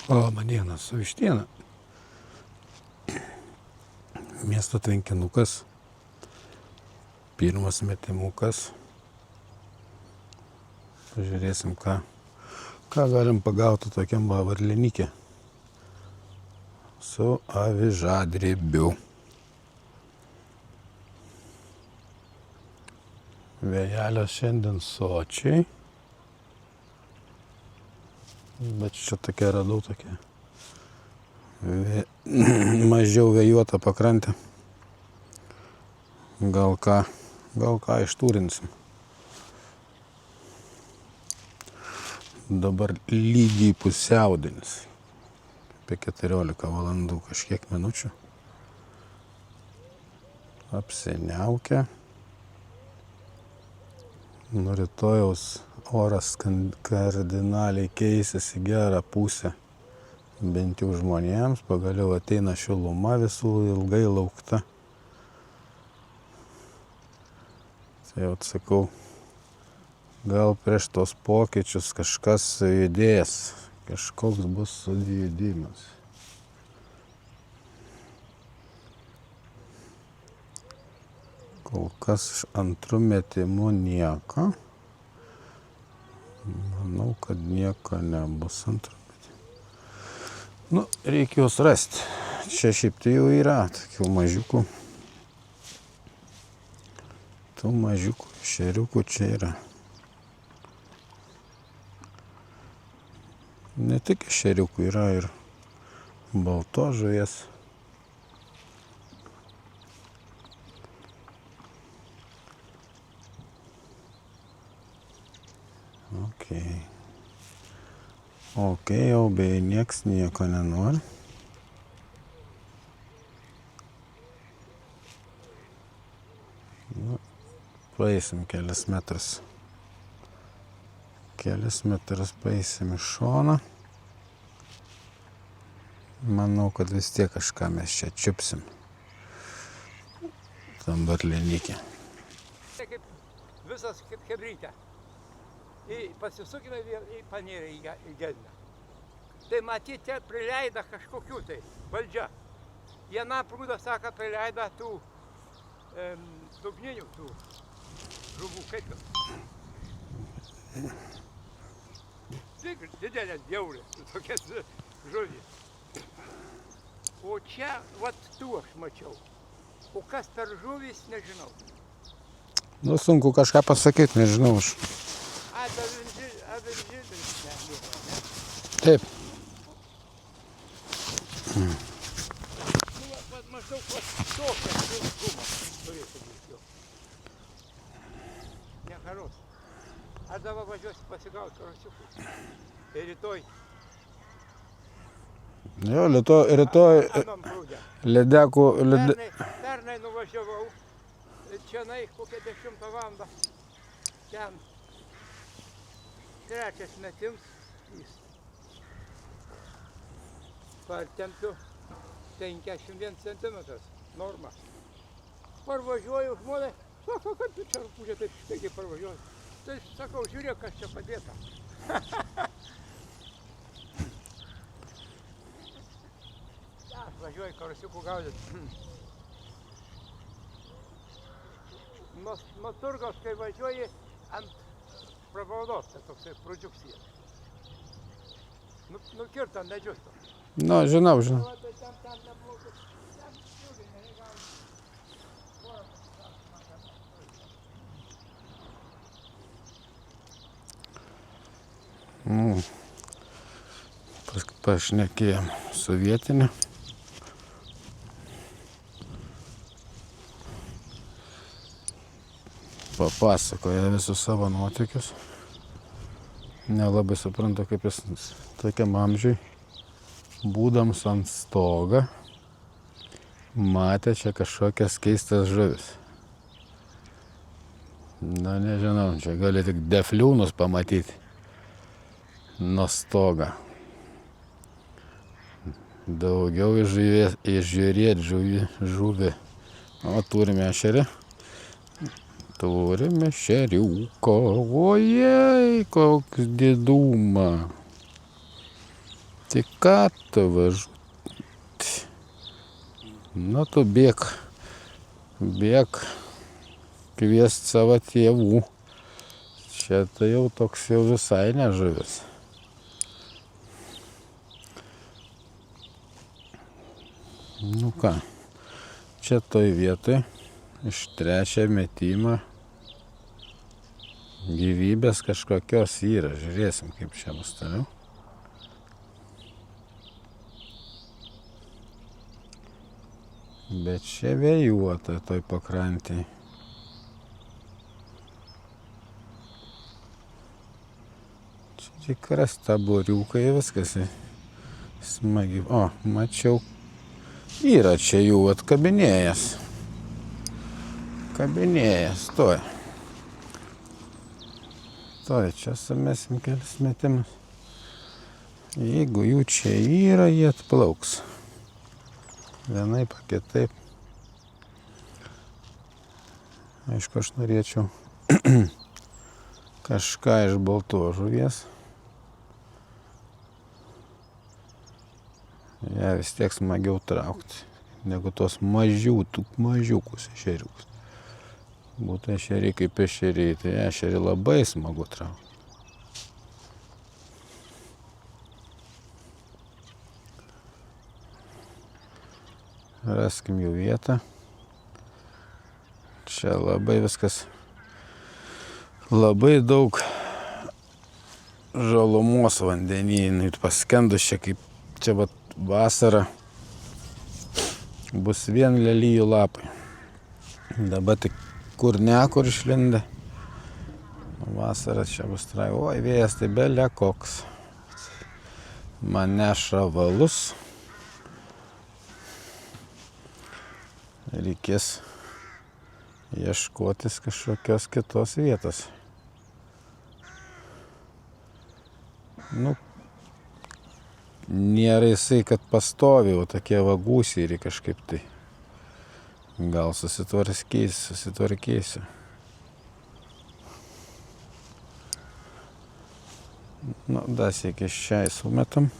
Manienas su vištiena. Miesto tvenkinukas. Pirmas metimukas. Pažiūrėsim, ką galim pagauti tokiam varlinikė. Su avižadrybiu. Vėjelio šiandien sočiai. Bet čia tokia radau tokia mažiau vėjuota pakrantė. Gal ką ištūrinsim. Dabar lygiai pusiaudienis. Apie 14 valandų kažkiek minučių. Apsiniaukia. Nuo rytojaus oras kardinaliai keisis į gerą pusę. Bent jau žmonėms, pagaliau ateina šiluma visų ilgai laukta. Tai jau atsakau, gal prieš tos pokyčius kažkas judės, kažkoks bus sujudimas. Kol kas antrų metimų nieko. Manau, kad nieko nebus antrų. Reikia juos rasti. Čia šiaip tai jau yra tokių mažiukų. Tų mažiukų šeriukų čia yra. Ne tik šeriukų yra ir baltos žuvies. Ok, jau beje nieks nieko nenori. Paeisim kelias metrus. Kelias metrus paeisim iš šoną. Manau, kad vis tiek kažką mes čia čiupsim. Tam varlinikė. Visas kaip hebrytė. Pasisukime į panėrę į gelmę. Tai matyti, prileida kažkokių tai valdžia. Viena prūda, sako, prileida tų dugninių, tų žuvų, kaip jau. Didelės bjaurės, tokias žuvys. O čia, vat tų aš mačiau. O kas per žuvys, nežinau. Sunku kažką pasakyti, nežinau aš. Taip. Maždaug tokias ilgumas turėtų būti jo. Necharos. Aš dabar važiuosiu pasigauti karosiukų. Ir rytoj. Jo, rytoj ledekų. Pernai nuvažiavau. Čianai kokią 10 valandą. Ten. Trečias metims. Partempiu 51 centimetras. Norma. Parvažiuoju žmonės. Sako, kad tu čia rūpūžė taip staigiai parvažiuoju. Tai sakau, žiūrėk, kas čia padėta. Aš važiuoju karosiukų gaudyti. Nuo turgaus, kai važiuoji ant pravaldos, tai toksai produkcija. Nukirta medžius. Žinau. Pašnekėjom su vietiniu. Papasakoja visus savo nuotykius. Nelabai suprantu, kaip jis tokiam amžiui, būdams ant stogo, matė čia kažkokias keistas žuvis. Nežinau, čia gali tik defliūnus pamatyti nuo stogo. Daugiau išžiūrėti žuvį. O turime ešerį. Turime šeriuko. Ojei, koks diduma. Tai ką tu važiuoji? Nu tu bėk kviest savo tėvų. Čia tai jau toks jau visai nežuvis. Nu ką, čia toj vietoj iš trečią metimą gyvybės kažkokios yra. Žiūrėsim, kaip čia bus toliau. Bet čia vėjuota toj pakrantėj. Čia tikras taboriukai, viskas smagiai. O, mačiau, yra čia jų atkabinėjęs. Toj. Čia sumesim kelis metimus. Jeigu jų čia yra, jie atplauks. Vienaip, kitaip. Aišku, aš norėčiau kažką iš baltos žuvies. Ja vis tiek smagiau traukti, negu tos mažiukus ešeriukus. Būtų ešeriai kaip ešeriai, tai ešerį labai smagu traukti. Raskim jų vietą. Čia labai viskas, labai daug žalumos vandenynų paskendus čia, kaip čia vasara bus vien lelijų lapai. Dabar tik kur išlinda. Vasara čia bus oi vėjas tai bele koks. Man neša valus. Reikės ieškotis kažkokios kitos vietos. Nu, nėra jisai, kad pastovi, o tokie vagūsiai ir kažkaip tai. Gal susitvarkysiu. Nu, dar siekia šiai sumetam.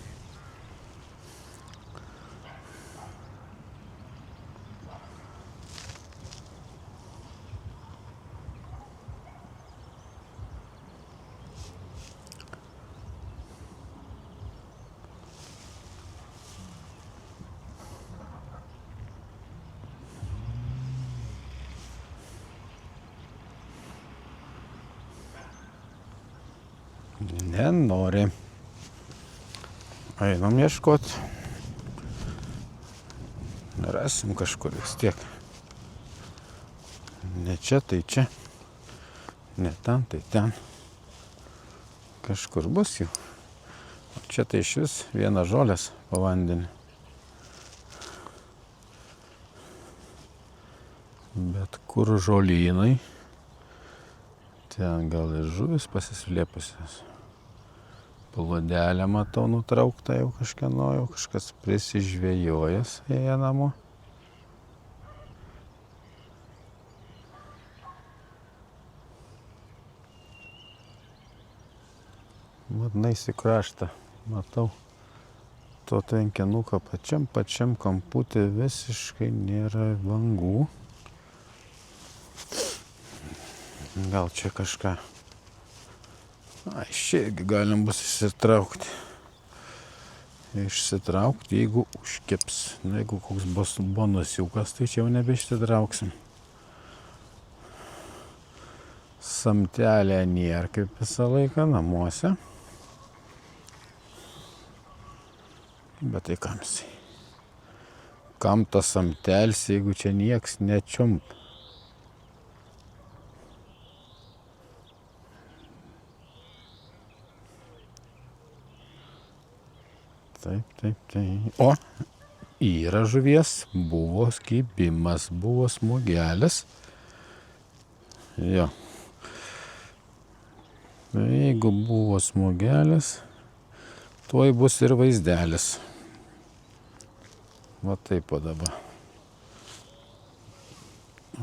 Nenori. Einam ieškot. Rasim kažkur vis tiek. Ne čia, tai čia. Ne ten, tai ten. Kažkur bus jų. O čia tai iš vis vienas žolės po vandenį. Bet kur žolynai? Ten gal ir žuvis pasislėpusios. Plodelę matau nutrauktą jau kažkieno, jau kažkas prisižvejojęs ėję namo. Vadinasi kraštą matau. To tvenkinuko pačiam kamputė visiškai nėra bangų. Gal čia kažką. Čia irgi galim bus išsitraukti. Jeigu užkips. Jeigu koks bus bonusiukas, tai čia jau nebeišsitrauksim. Samtelė nėra kaip visą laiką namuose. Bet tai kamsiai. Kam tas samtelis, jeigu čia nieks nečiump? Taip. O, yra žuvies, buvo skibimas, buvo smogelis. Jo. Jeigu buvo smogelis, tuoj bus ir vaizdelis. Va taip o dabar.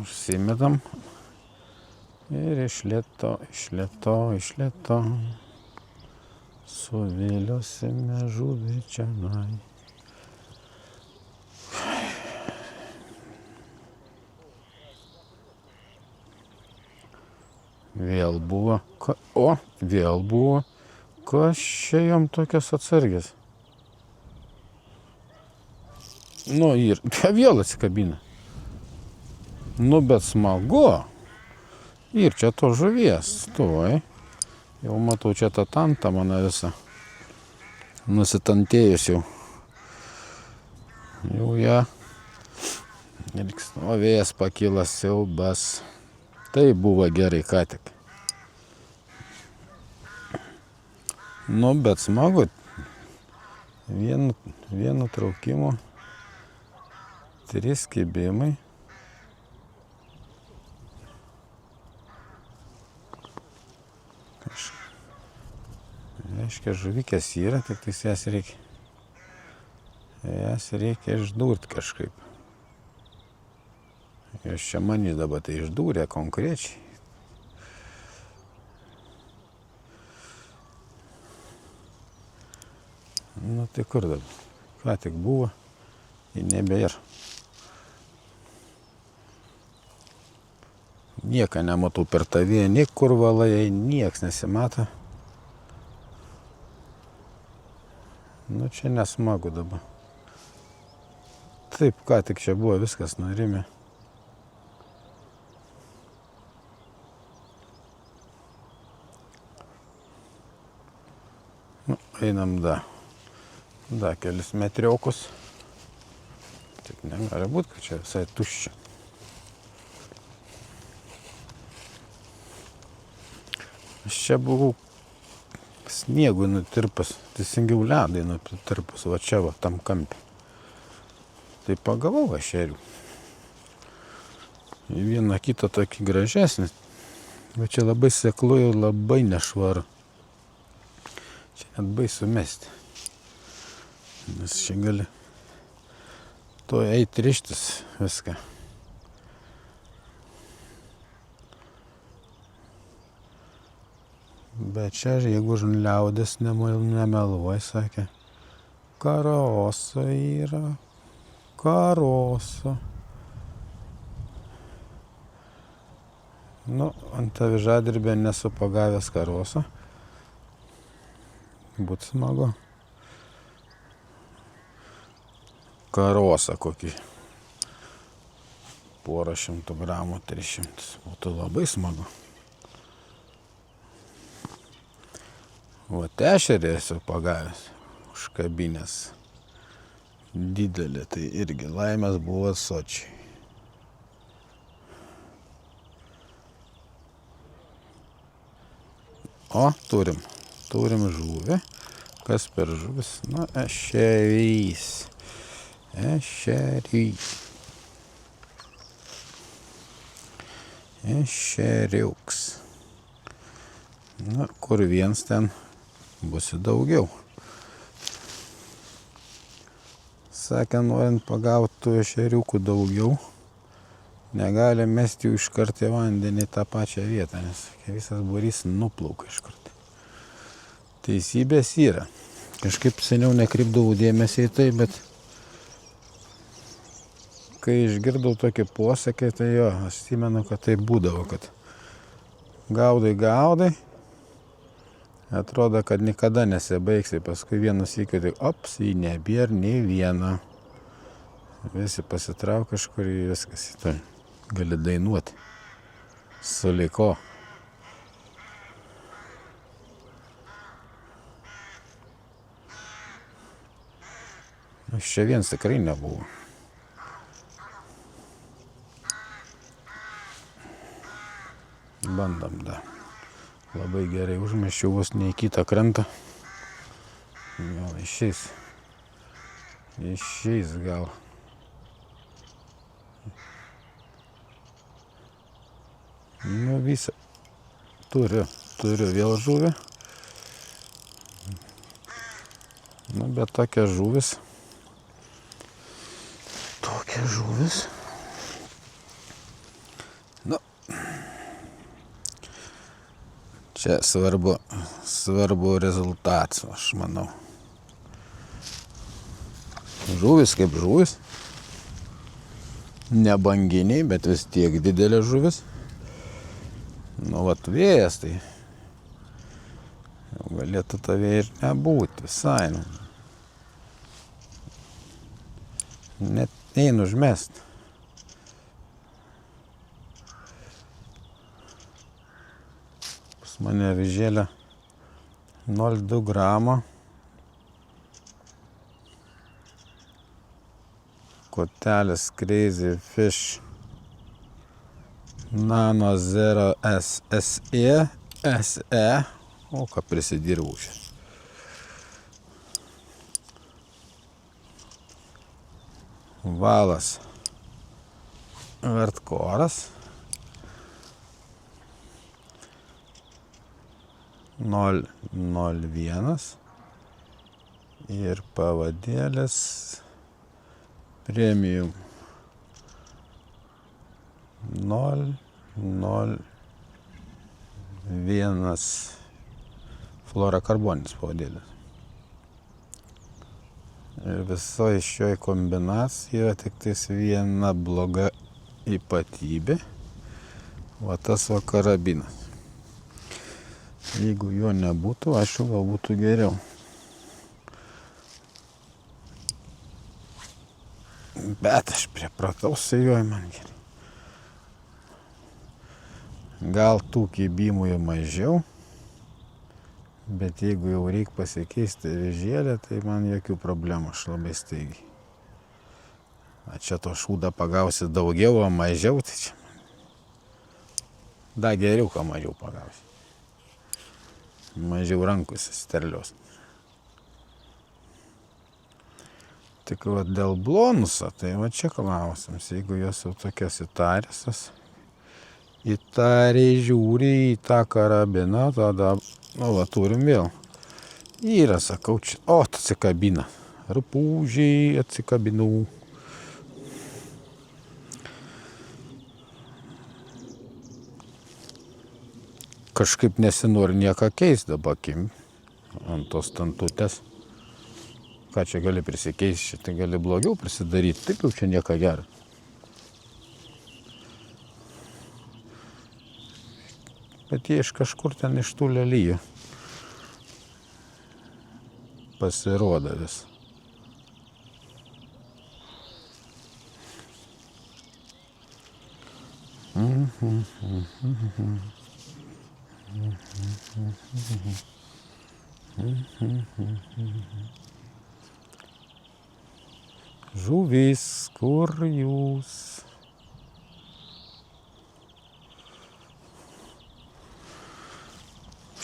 Užsimetam. Ir iš lėto. Suviliosime žuvį čianai. Vėl buvo. Vėl buvo. Kas čia jom tokias atsargės? Nu ir vėl atsikabina. Nu bet smagu. Ir čia to žuvies. Tuoj. Jau matau čia tą tantą mano visą. Nusitantėjus jau. Jau ją. O vėjas pakilas siaubas. Tai buvo gerai ką tik. Nu, bet smagu. Vienu traukimu. 3 kibimai. Reiškia, žuvikės yra, tik tais jas reikia išdurt kažkaip. Jos čia manį dabar tai išdūrė konkrečiai. Nu tai kur dabar? Ką tik buvo, ir nebėra. Nieką nematau per tą vėją, nei kur valai, nieks nesimato. Nu čia nesmagu dabar. Taip, ką tik čia buvo, viskas nurimė. Nu, einam da kelis metriokus. Tik negali būt, kad čia visai tuščia. Aš čia buvau sniegui nutirpas, teisingiau ledai nutirpas, va čia va, tam kampe. Tai pagavau ešerių. Į vieną kitą tokį gražesnį. Va čia labai seklu ir labai nešvaru. Čia net baisu mesti. Nes čia gali to eit rištis viską. Bet čia, jeigu liaudis nemeluoja, sakė, karoso yra, karoso. Nu, ant avižadirbę nesu pagavęs karoso. Būtų smagu. Karosą kokį. Porą 100 gramų, 300. Būtų labai smagu. O ešerį esu pagavęs, užkabinęs. Didelė, tai irgi laimės buvo sočiai. O, turim žuvį. Kas per žuvis? Nu, ešerys. Ešeriuks. Na, kur viens ten bus daugiau. Sakė, norint pagauti tų ešeriukų daugiau, negali mesti jų iškart į vandenį tą pačią vietą, nes visas būrys nuplauka iškart. Teisybės yra. Kažkaip seniau nekreipdavau dėmesį į tai, bet kai išgirdau tokį posakį, tai jo, aš atsimenu, kad tai būdavo, kad gaudai, atrodo, kad niekada nesibaigsi, paskui vienu sykiu, tai ops, jį nebėr nei vieno. Visi pasitrauk kažkur ir viskas, tai gali dainuoti. Suliko. Aš čia viens tikrai nebuvo. Bandom, da. Labai gerai užmesčiau vos ne į kitą krantą. Gal išeis. Išeis gal. Nu visą. Turiu vėl žuvį. Nu bet tokia žuvis. Čia svarbu rezultatas, aš manau. Žuvis kaip žuvis. Ne banginiai, bet vis tiek didelė žuvis. Nu, vat vėjas, tai jau galėtų ta vėja ir nebūti visai. Nu. Net neinu užmest. Pas mane avižėlė 0,2 gramo. Kotelis Crazy Fish Nano Zero SE. O ką prisidirbau čia. Valas Vertkoras 0,01 ir pavadėlis Premium 0,01 fluorokarboninis pavadėlis. Ir visoje šioje kombinacijoje tik tais viena bloga ypatybė, va tas va karabinas. Jeigu jo nebūtų, aišku, gal būtų geriau. Bet aš pripratau su juo, man gerai. Gal tų kibimų jau mažiau, bet jeigu jau reikia pasikeisti avižėlę, tai man jokių problemų, aš labai staigiai. A čia to šūdą pagausi daugiau, o mažiau, tai čia da geriau, ką mažiau pagausi. Mažiau rankose sterlios. Tik va dėl blonuso, tai va čia klausimas, jeigu jos jau tokias įtarėsios, įtariai žiūri į tą karabiną, tada, nu va, turim vėl. Yra, sakau, čia, o, atsikabina. Rupūžiai atsikabinau. Kažkaip nesinori nieką keist dabar akim ant tos tantutės. Ką čia gali prisikeisti, tai gali blogiau prisidaryti, taip jau čia nieko gero. Bet jie iš kažkur ten iš tų lelijų pasirodo vis. Žuvys, kur jūs?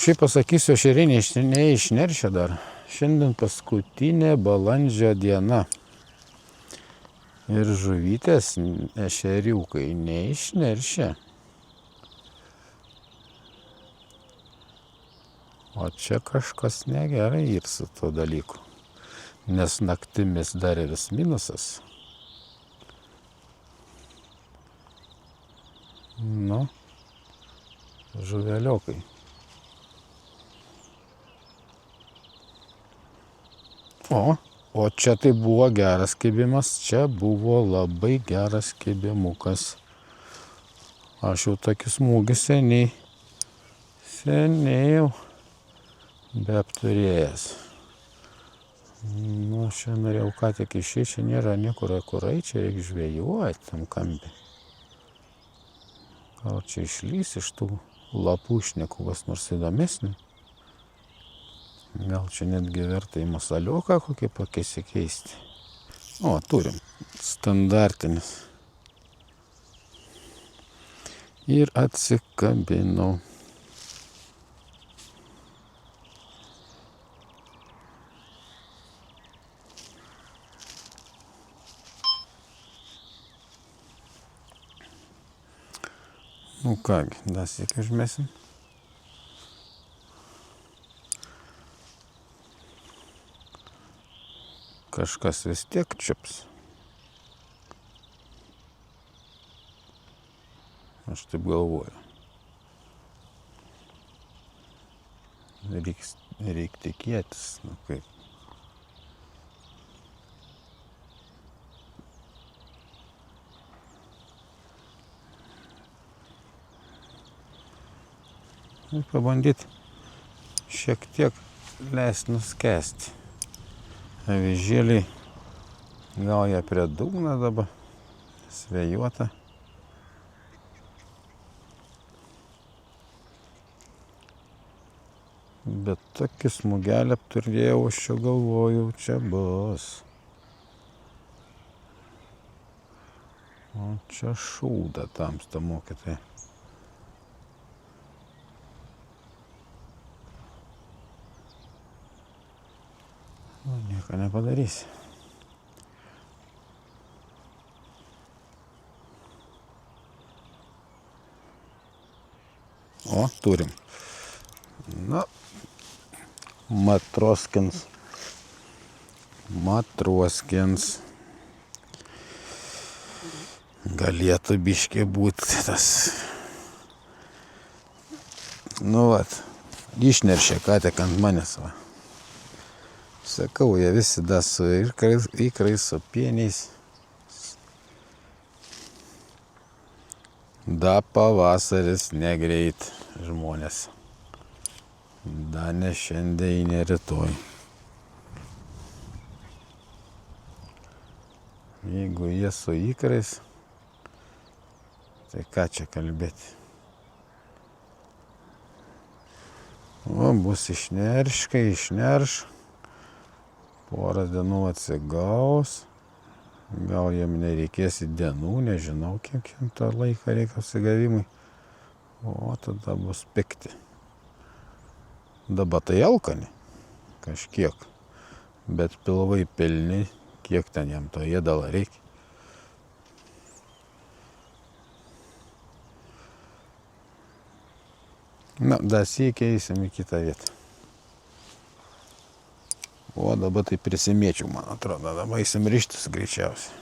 Šiaip pasakysiu, ešeriai neišneršia dar. Šiandien paskutinė balandžio diena. Ir žuvytės ešeriukai neišneršia. O čia kažkas negerai ir su tuo dalyku. Nes naktimis dar vis minusas. Nu, žuveliokai. O čia tai buvo geras kibimas, čia buvo labai geras kibimukas. Aš jau tokį smūgį seniai jau beapturėjęs. Nu, aš čia norėjau ką tik išėjti, čia nėra niekur akurai, čia reikia žvėjuoti tam kampį. Gal čia išlys iš tų lapušnikų kas nors įdomesnį. Gal čia netgi verta į masaliuką kokį pasikeisti. O, turim. Standartinis. Ir atsikabinau. Nu kągi, dar sėkiu užmesim. Kažkas vis tiek čiups. Aš taip galvoju. Reik tikėtis, nu kaip. Ir pabandyti šiek tiek leisti nuskesti. Avižėliai, gal jie prie dugno dabar, svėjuota. Bet tokį smugelį turėjau, aš čia galvojau, čia bus. O čia šūda tamsta mokytoja. O nieko nepadarysi. O, turim. Na, Matroskins. Galėtų biškį būti tas. Nu vat, išneršė ką tik ant manęs va. Sakau, jie visi da su ikrais, su pieniais. Da pavasaris negreit žmonės. Da ne šiandien, ne rytoj. Jeigu jie su ikrais, tai ką čia kalbėti. O, bus išnerš. Porą dienų atsigaus. Gal jiem nereikės į dienų, nežinau, kiek jiem to laiko reikia atsigavimui. O tada bus pikti. Dabar tai alkani kažkiek, bet pilvai pilni, kiek ten jam to ėdalo reikia. Na, dar siekiai eisim į kitą vietą. O dabar tai prisimėčiau, man atrodo, dabar eisim rištis greičiausiai.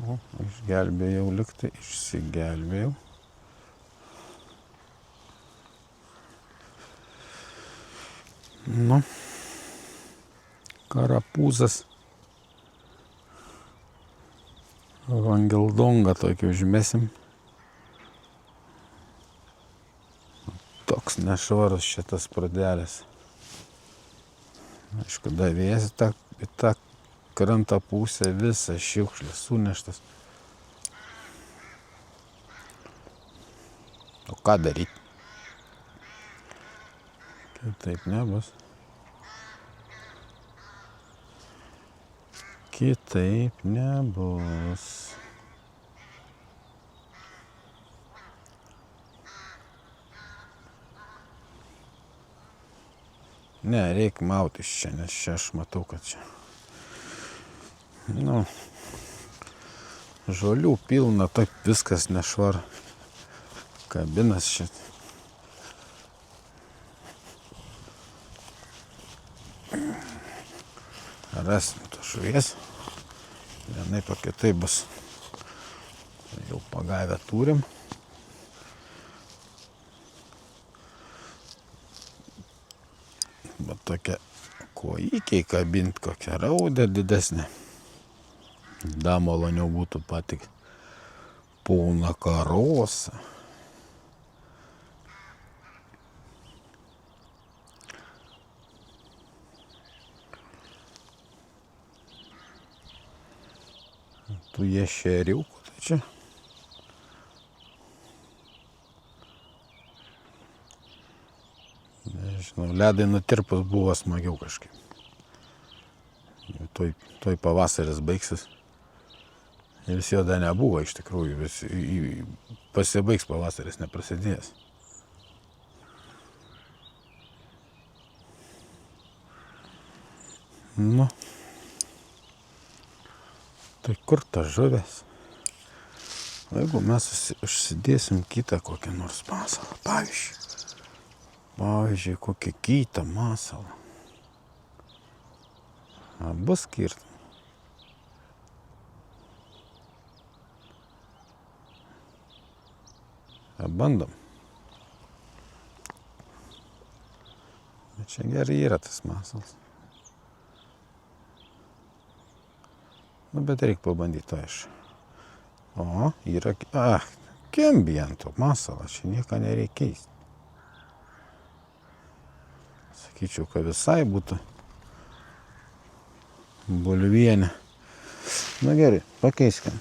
O, išgelbėjau liktai, išsigelbėjau. Nu, karapūzas. Vangeldongą tokį užmesim. Toks nešvarus šitas pradelis. Aišku, davėsi į tą krantą pusę visą šiukšlę suneštas. O ką daryti? Kitaip nebus. Kitaip nebus. Ne, reik mautis čia, nes čia aš matau, kad čia. Nu, žolių pilna, taip viskas nešvar. Kabinas čia. Rasim to žuvies. Vienaip ar kitaip bus. Jau pagavę turim. Bet tokia kojikiai kabint, kokia raudė didesnė. Da maloniau būtų patik pilna karosą. Tų ešeriukų tai čia. Nežinau, ledai nutirpus buvo smagiau kažkaip. Toj pavasaris baigsis. Ir vis jo dar nebuvo iš tikrųjų. Pasibaigs pavasaris, neprasidėjęs. Nu. Tai kur ta žuvis? Jeigu mes užsidėsim kitą kokią nors masalą, pavyzdžiui, kokią kitą masalą. Bus skirtumų. Bandom. Čia gerai yra tas masalas. Nu, bet reikia pabandyti, aišku. O, yra... Kembianto masalą, čia nieko nereikia keisti. Sakyčiau, kad visai būtų bulvienė. Na gerai, pakeiskime.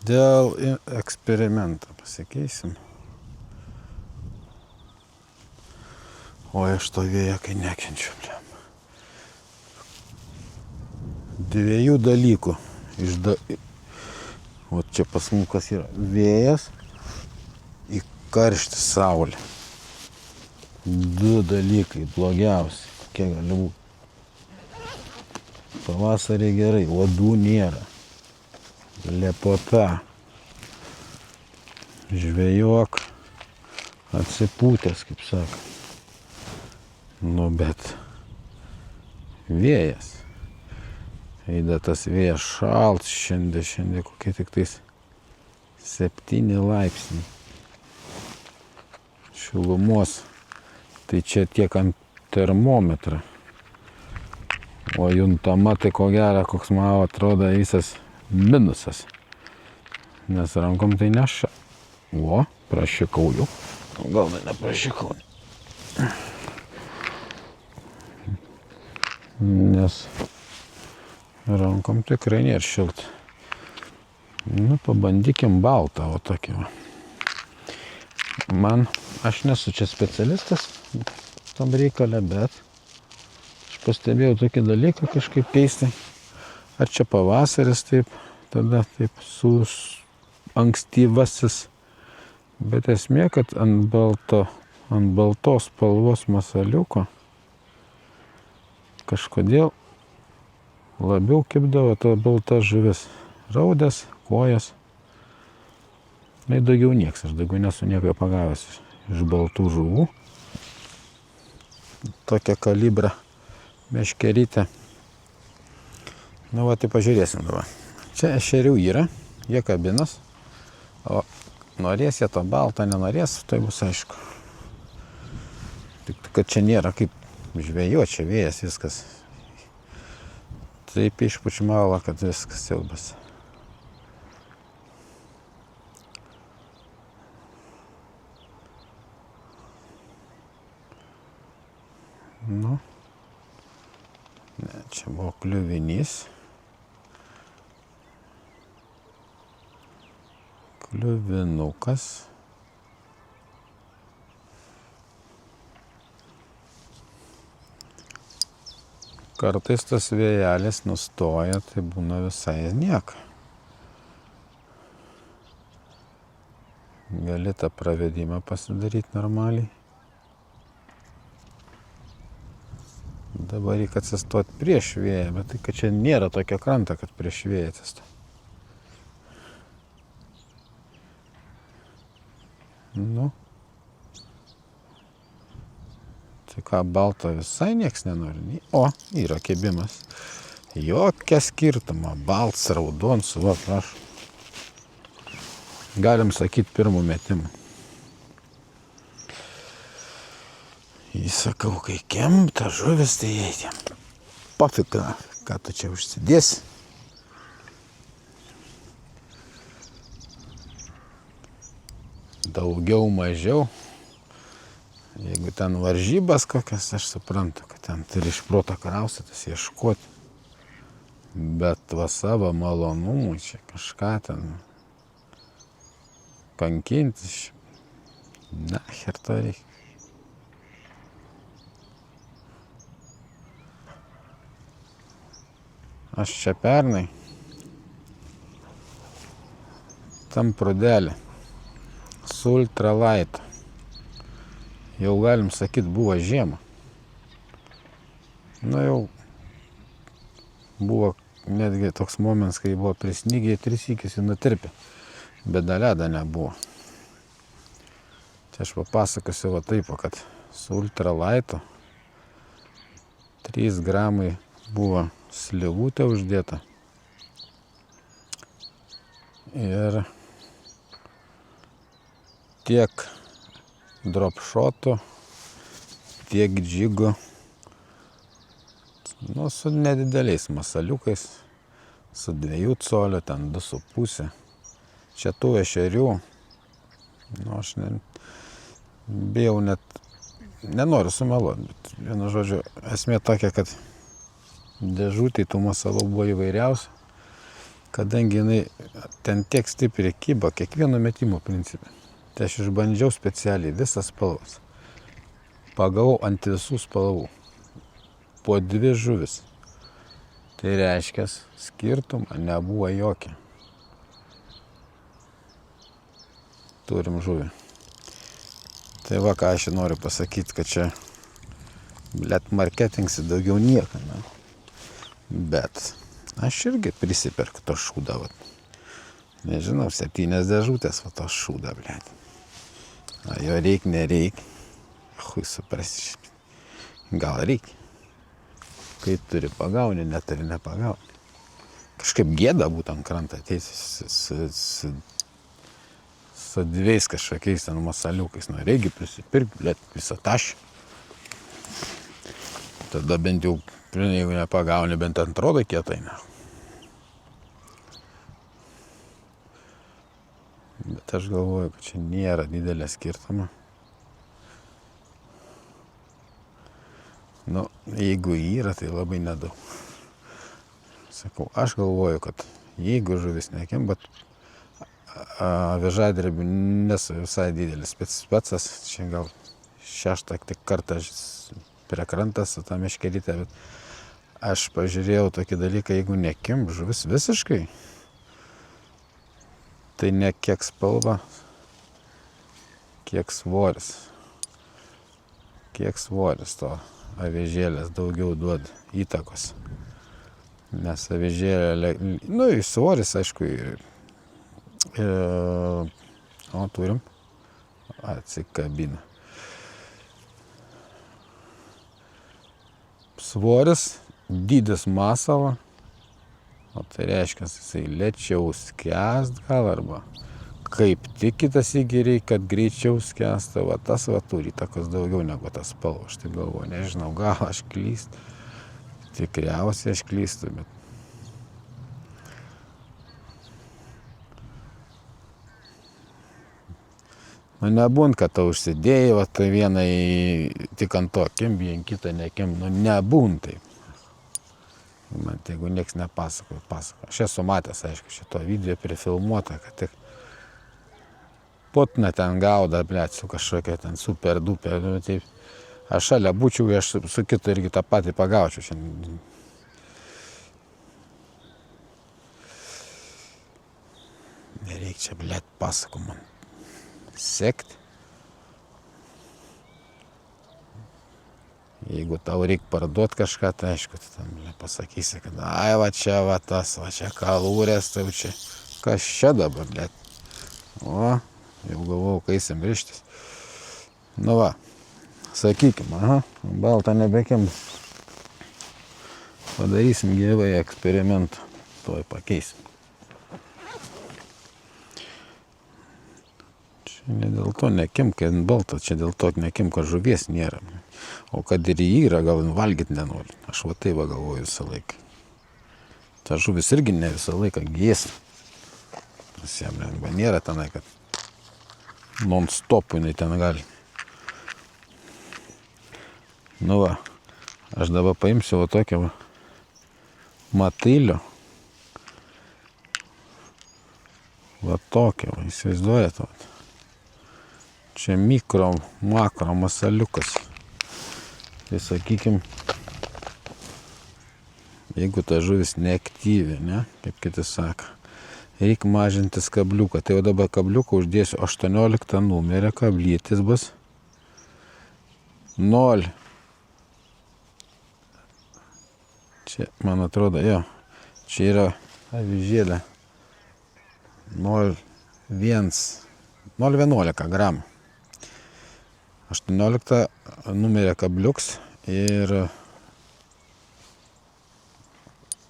Dėl eksperimento pasikeisim. O aš to vėjo, kai nekenčiu. Dviejų dalykų. O čia pas mus kas yra vėjas į karštį saulė. Du dalykai blogiausi. Kokie gali būti. Pavasarį gerai, uodų nėra. Lepota. Žvejok atsipūtęs, kaip sako. Nu, bet vėjas. Eida tas vėjas šalts šiandien kokie tik tais 7 laipsniai šilumos. Tai čia tiek ant termometrą. O juntama tai ko gero, koks man atrodo visas minusas. Nes rankom tai neša. O, prašikau jau. Gal neprašikau. Nes rankom tikrai nėra šilta. Nu, pabandykim baltą, o tokį va. Aš nesu čia specialistas tam reikalė, bet aš pastebėjau tokį dalyką kažkaip keistai. Ar čia pavasaris taip, tada taip ankstyvasis. Bet esmė, kad ant baltos spalvos masaliuko kažkodėl labiau kibdavo ta balta žuvis. Raudės, kojas. Na, daugiau nieks, aš daugiau nesu nieko pagavęs iš baltų žuvų. Tokia kalibra meškerytė. Nu, va, tai pažiūrėsim dabar. Čia ešerių yra, jie kabinas. O norės jie to baltą, nenorės, tai bus aišku. Tik, kad čia nėra kaip žvejot, čia vėjas viskas. Taip išpučiamala, kad viskas siaubas. Nu, ne, čia buvo kliuvinys. Kliuvinukas. Kartais tas vėjelis nustoja, tai būna visai nieko. Gali tą pravedimą pasidaryti normaliai. Dabar reikia atsistoti prieš vėją, bet tai, kad čia nėra tokio kranto, kad prieš vėją atsistoti. Nu. Tai ką, balto visai nieks nenori. O, yra kebimas. Jokia skirtumo. Balts, raudons, va, prašau. Galim sakyti pirmų metimų. Įsakau, kai kemta žuvis, tai eitėm. Pofik, ką tu čia užsidėsi. Daugiau, mažiau. Jeigu ten varžybas kokias, aš suprantu, kad ten turi iš proto kraustytis, ieškoti. Bet va savo malonumui čia kažką ten kankintis. Na, her to reikia. Aš čia pernai tam prūdelį su ultralight. Jau galim sakyti, buvo žiema. Nu jau buvo netgi toks momentas, kai buvo prisnygė 3 sykis į nutirpę. Bet ledo nebuvo. Čia aš papasakosiu va taip, kad su ultralightu 3 gramai buvo slivutė uždėta. Ir tiek dropshotų, tiek džigo. Nu, su nedideliais masaliukais, su 2 colio, ten 2,5. Čia tų ešerių, nu, aš bijau net, nenoriu sumeluoti, bet vienu žodžiu, esmė tokia, kad dėžutėj tų masalų buvo įvairiausių, kadangi jinai ten tiek stipriai kybo, kiekvieno metimo principė. Tai aš išbandžiau specialiai visas spalvas. Pagavau ant visų spalvų. Po 2 žuvis. Tai reiškia, skirtumą nebuvo jokio. Turim žuvį. Tai va, ką aš noriu pasakyti, kad čia marketingsi daugiau nieko. Ne? Bet aš irgi prisiperku to šūdą. Nežinau, 7 dėžutės va to šūdą, blėt. Jo reik, nereik. Hui, suprasi. Gal reikia. Kai turi pagauni, neturi nepagauni. Kažkaip gėda būt ant krantą ateisi su 2 kažkokiais ten masaliukais. Nu, reikia prisipirkti, blėt, visą tašį. Tada bent jau, jeigu nepagauni, bent ant rodo kietai. Ne. Bet aš galvoju, kad čia nėra didelė skirtuma. Nu, jeigu yra, tai labai nedaug. Sakau, aš galvoju, kad jeigu žuvis nekimba, avižadrebių nesu visai didelis specas, čia gal 6 tik kartą prie krantas su tą meškerytę, bet aš pažiūrėjau tokį dalyką, jeigu nekim žuvis visiškai, tai ne kiek spalva, kiek svoris. Kiek svoris to avižėlės daugiau duoda įtakos. Nes avižėlė, nu, svoris, aišku, turim, atsikabina. Svoris, dydis masalo, o tai reiškia, jisai lėčiau skęst gal arba kaip tik kitas įgeriai, kad greičiau skęsta, va tas va turi įtakos daugiau negu tas spalva. Aš tai galvoju, nežinau, gal aš klystu, tikriausiai aš klystu, bet nu nebūn, kad tau užsidėjai, va tai vienai tik ant to kimbi, ant kitą nekim, nu nebūn taip. Man tai jeigu nieks nepasakoja, pasakoja. Aš esu matęs, aišku, šito video prifilmuota, kad tik putna ten gauda, blėt, su kažkokia ten super duper, taip. Aš šalia būčiau, aš su kitu irgi tą patį pagaučiau šiandien. Nereik čia, blėt, pasako man sekti. Jeigu tau reik parduot kažką, tai aišku, tu tam pasakysi, kad ai, va čia, va tas, va čia kalūrės, tai čia, kas čia dabar, blėt. O, jau galvojau, kai eisim rištis. Nu va, sakykim, aha, baltą nebekim. Padarysim gyvai eksperimentą, tuoj pakeisim. Čia ne dėl to nekim, kai balta, čia dėl to nekim, kad žuvies nėra. O kad ir jį yra, gal valgyti nenori. Aš va tai va galvoju visą laiką. Ta žuvis irgi ne visą laiką gėsi. Visiems lengva. Nėra tenai, kad non-stop jinai ten gali. Nu va, aš dabar paimsiu va tokią va matailio. Va tokią va, įsivaizduojate va. Čia mikro, makro masaliukas. Tai sakykim, jeigu ta žuvis neaktyvi, ne, kaip kiti sako, reikia mažinti kabliuką. Tai jau dabar kabliuką uždėsiu 18 numerį, kablytis bus 0. Čia, man atrodo, jo, čia yra avižėlė 0,11 gramų. 18 numerį kabliuks ir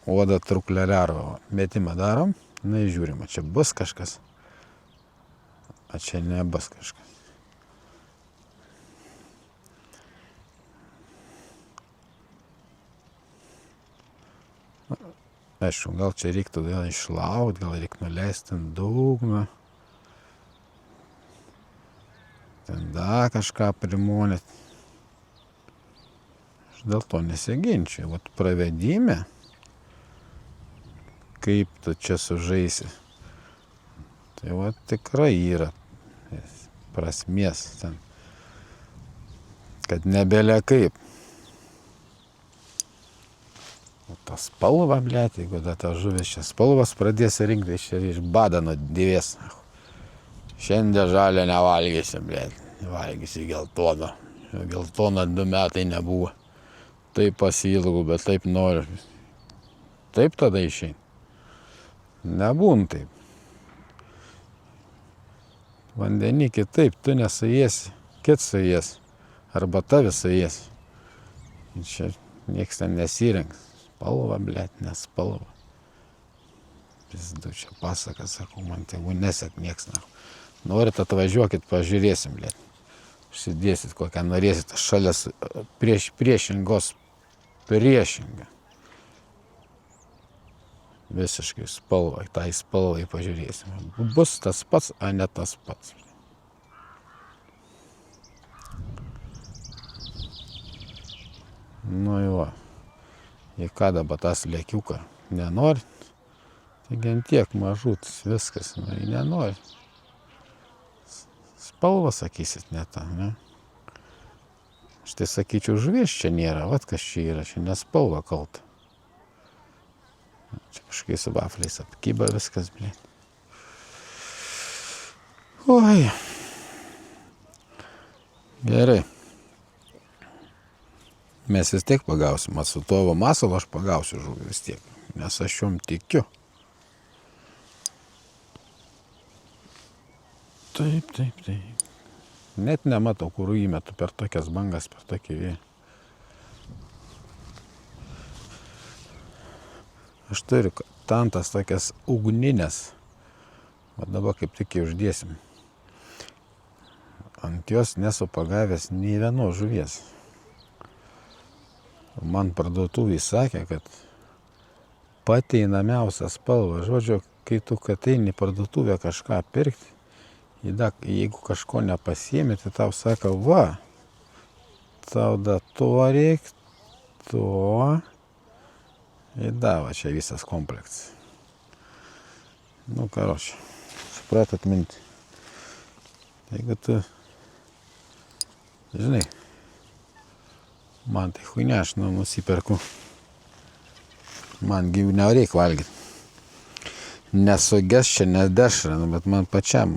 odą trukleliarvo. Metimą darom, na ir žiūrim, čia bus kažkas, a čia nebus kažkas. Aišku, gal čia reiktų vėl išlaut, gal reiktų nuleisti ant dugno. Ten dar kažką primonėt. Aš dėl to nesiginčiu. Vat pravedime, kaip tu čia sužaisi, tai va tikrai yra prasmės ten, kad nebėlė kaip. O ta spalva, blėt, jeigu da ta žuvis čia spalvas pradės rinkti, čia iš bado nudėvės. Šiandien žalio nevalgysi, blėt, valgysi geltoną. Geltoną 2 metai nebuvo. Taip pasilgau, bet taip noriu. Taip tada išeina. Nebūn taip. Vandenį kitaip, tu nesuėsi, kit suės. Arba tavi suės. Čia nieks ten nesirenks. Spalva, blėt, nespalva. Pizdu, čia pasaka, sakau, man tėvų nesek nieks. Norit atvažiuokit, pažiūrėsim, blėt. Užsidėsit kokią norėsit, šalia priešingos priešingą. Visiškai spalva, tai spalvai pažiūrėsim. Bus tas pats, a ne tas pats. Nu jo. Į ką dabar tas lėkiuką nenori, taigi ant tiek mažutis viskas, nenori. Spalva, sakysit, ne ta, ne? Aš tai sakyčiau, žuvies čia nėra, vat kas čia yra, čia nespalva kalta. Čia kažkai su vafliais apkyba viskas, blė. Oi. Gerai. Mes vis tiek pagausim, su to masalo aš pagausiu žuvį vis tiek, nes aš jom tikiu. Taip. Net nematau, kur įmetu per tokias bangas, per tokį vėją. Aš turiu tantas tokias ugninės, o dabar kaip tik uždėsim. Ant jos nesu pagavęs nei vienos žuvies. Man parduotuvai sakė, kad pati įnamiausia spalva. Žodžiu, kai tu ateini į parduotuvę kažką pirkti, jeigu kažko nepasiemi, tai tau sako, va, tau da to reik, to. Ir da, va, čia visas kompleksas. Nu, karoči, supratot mintį. Jeigu tu, žinai, man tai huinia, aš nusiperku. Man gyvių nereik valgyti. Nesuges čia, nedešra, bet man pačiam,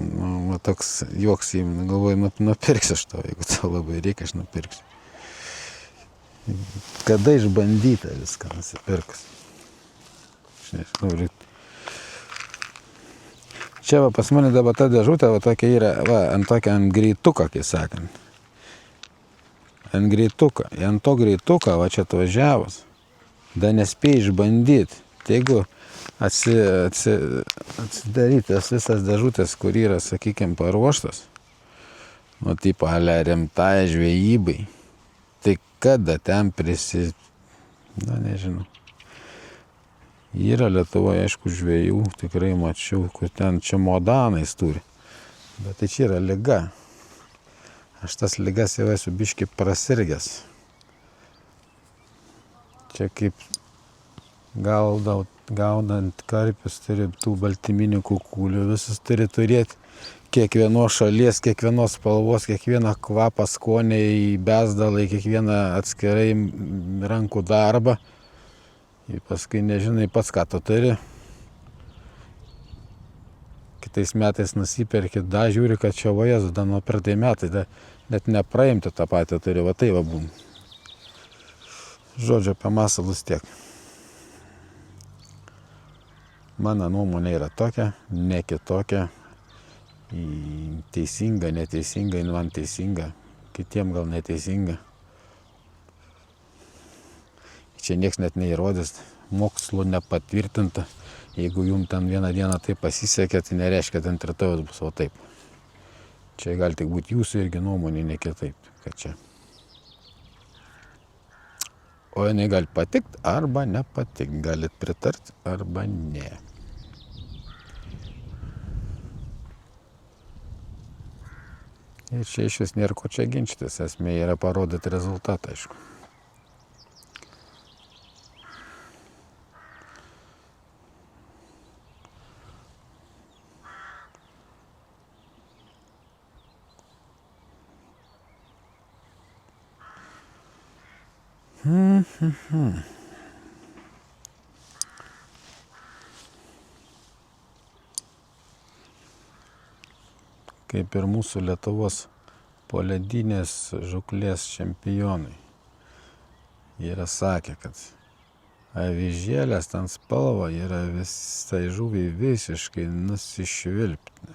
toks joks įm, galvoju, nupirksiu aš to, jeigu tau labai reikia, aš nupirksiu. Kada išbandyta viską nusipirkus. Aš nežinau, čia va pas mane dabar ta dėžutė, va tokia yra, va, ant greituko, kaip sakant. Ant greituką. Ir ant to greituką, va čia atvažiavus, da nespėjai išbandyti. Tai jeigu atsidaryti tas visas dėžutės, kur yra, sakykime, paruoštas, nu, tipo, ale rimtai žvejybai, tai kada ten na, nežinau. Yra Lietuvoje, aišku, žvejų, tikrai mačiau, kur ten čemodanais turi. Bet tai čia yra liga. Aš tas ligas jau esu biški prasirgęs. Čia kaip gaudant karpius, turi tų baltyminių kukulių, visus turi turėti kiekvienos šalies, kiekvienos spalvos, kiekvieną kvapą, skonį, bezdalą, kiekvieną atskirai rankų darbą. Ir paskui nežinai pats, ką tu turi. Kitais metais nusiperki, da žiūri, kad čia vajezu, da nuo per tai metai, da net nepraimti tą patį turi, va tai va būna. Žodžiu, apie masalus tiek. Mano nuomonė yra tokia, ne kitokia, teisinga, neteisinga, man teisinga, kitiem gal neteisinga. Čia nieks net neįrodys, mokslo nepatvirtinta. Jeigu jums ten vieną dieną tai pasisekė, tai nereiškia, kad ant rytojus bus o taip. Čia gali tik būti jūsų irgi nuomonė, ne kitaip. Kad čia. O jinai gali patikt arba nepatikt. Galit pritart arba ne. Ir čia iš vis nėra ko čia ginčytis. Esmė yra parodyti rezultatą, aišku. Kaip ir mūsų Lietuvos poledinės žūklės čempionai. Jie yra sakę, kad avižėlės ten spalva yra visai žuviai visiškai nusišvilpti.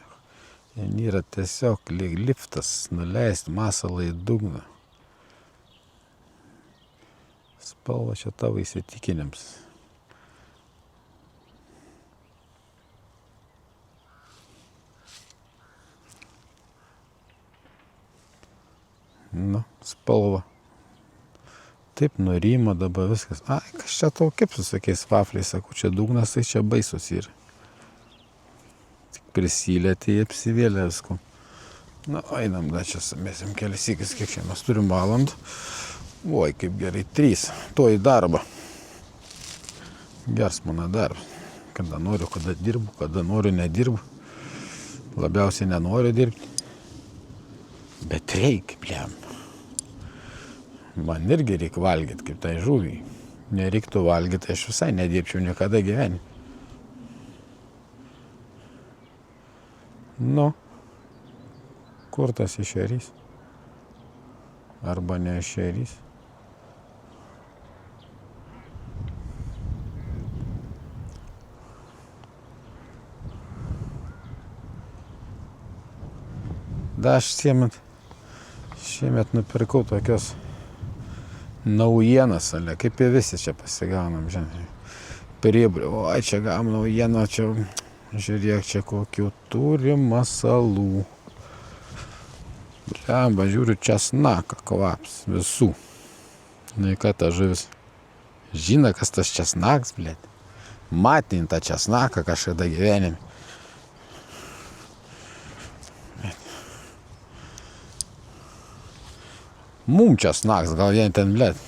Jie yra tiesiog lyg liftas nuleisti masalą į dugną. Spalva čia tavo įsitikinims. Nu, spalva. Taip nurimo dabar viskas. Ai, kas čia tau kaip su tokiais vafliais, sakau, čia dugnas, tai čia baisus yra. Tik prisilietė, apsivėlė visko. Na, einam, da čia sumėsim kelias įkis, kiek čia mes turim valandų. Oi, kaip gerai, 3. To į darbą. Gers mano darbas. Kada noriu, kada dirbu, kada noriu, nedirbu. Labiausiai nenoriu dirbti. Bet reikia, blem. Man irgi reikia valgyti, kaip tai žuviai. Nereiktų valgyti, aš visai nedirbčiau niekada gyvenime. Nu, kur tas ešerys? Arba ne ešerys? Da, aš šiemet nupirkau tokios naujienas, ale kaip ir visi čia pasigaunam, žinai. Priebrio, oi, čia gavom naujieną, čia, žiūrėk, čia kokių turi masalų. Blemba, žiūriu, česnaką kvaps visų. Na, ką ta žuvis? Žina, kas tas česnaks, blėt. Matin tą česnaką kažkada gyvenime. Mum česnaks, gal vien ten, blėt.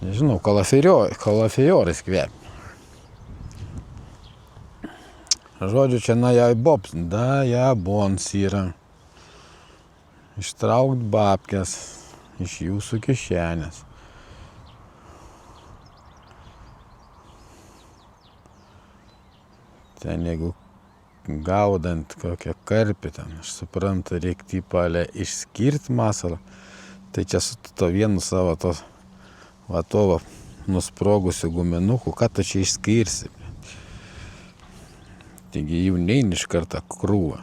Nežinau, kalafioris kvėp. Žodžiu, čia na jai bobs, da jabons yra. Ištraukt babkes iš jūsų kišenės. Ten jeigu gaudant kokią karpį, ten, aš suprantu, reikia tipalę išskirti masalą. Tai čia su to vienu savo to vatovo nusprogusiu guminuku, ką tu čia išskirsi. Taigi jų nein iš kartą krūvą.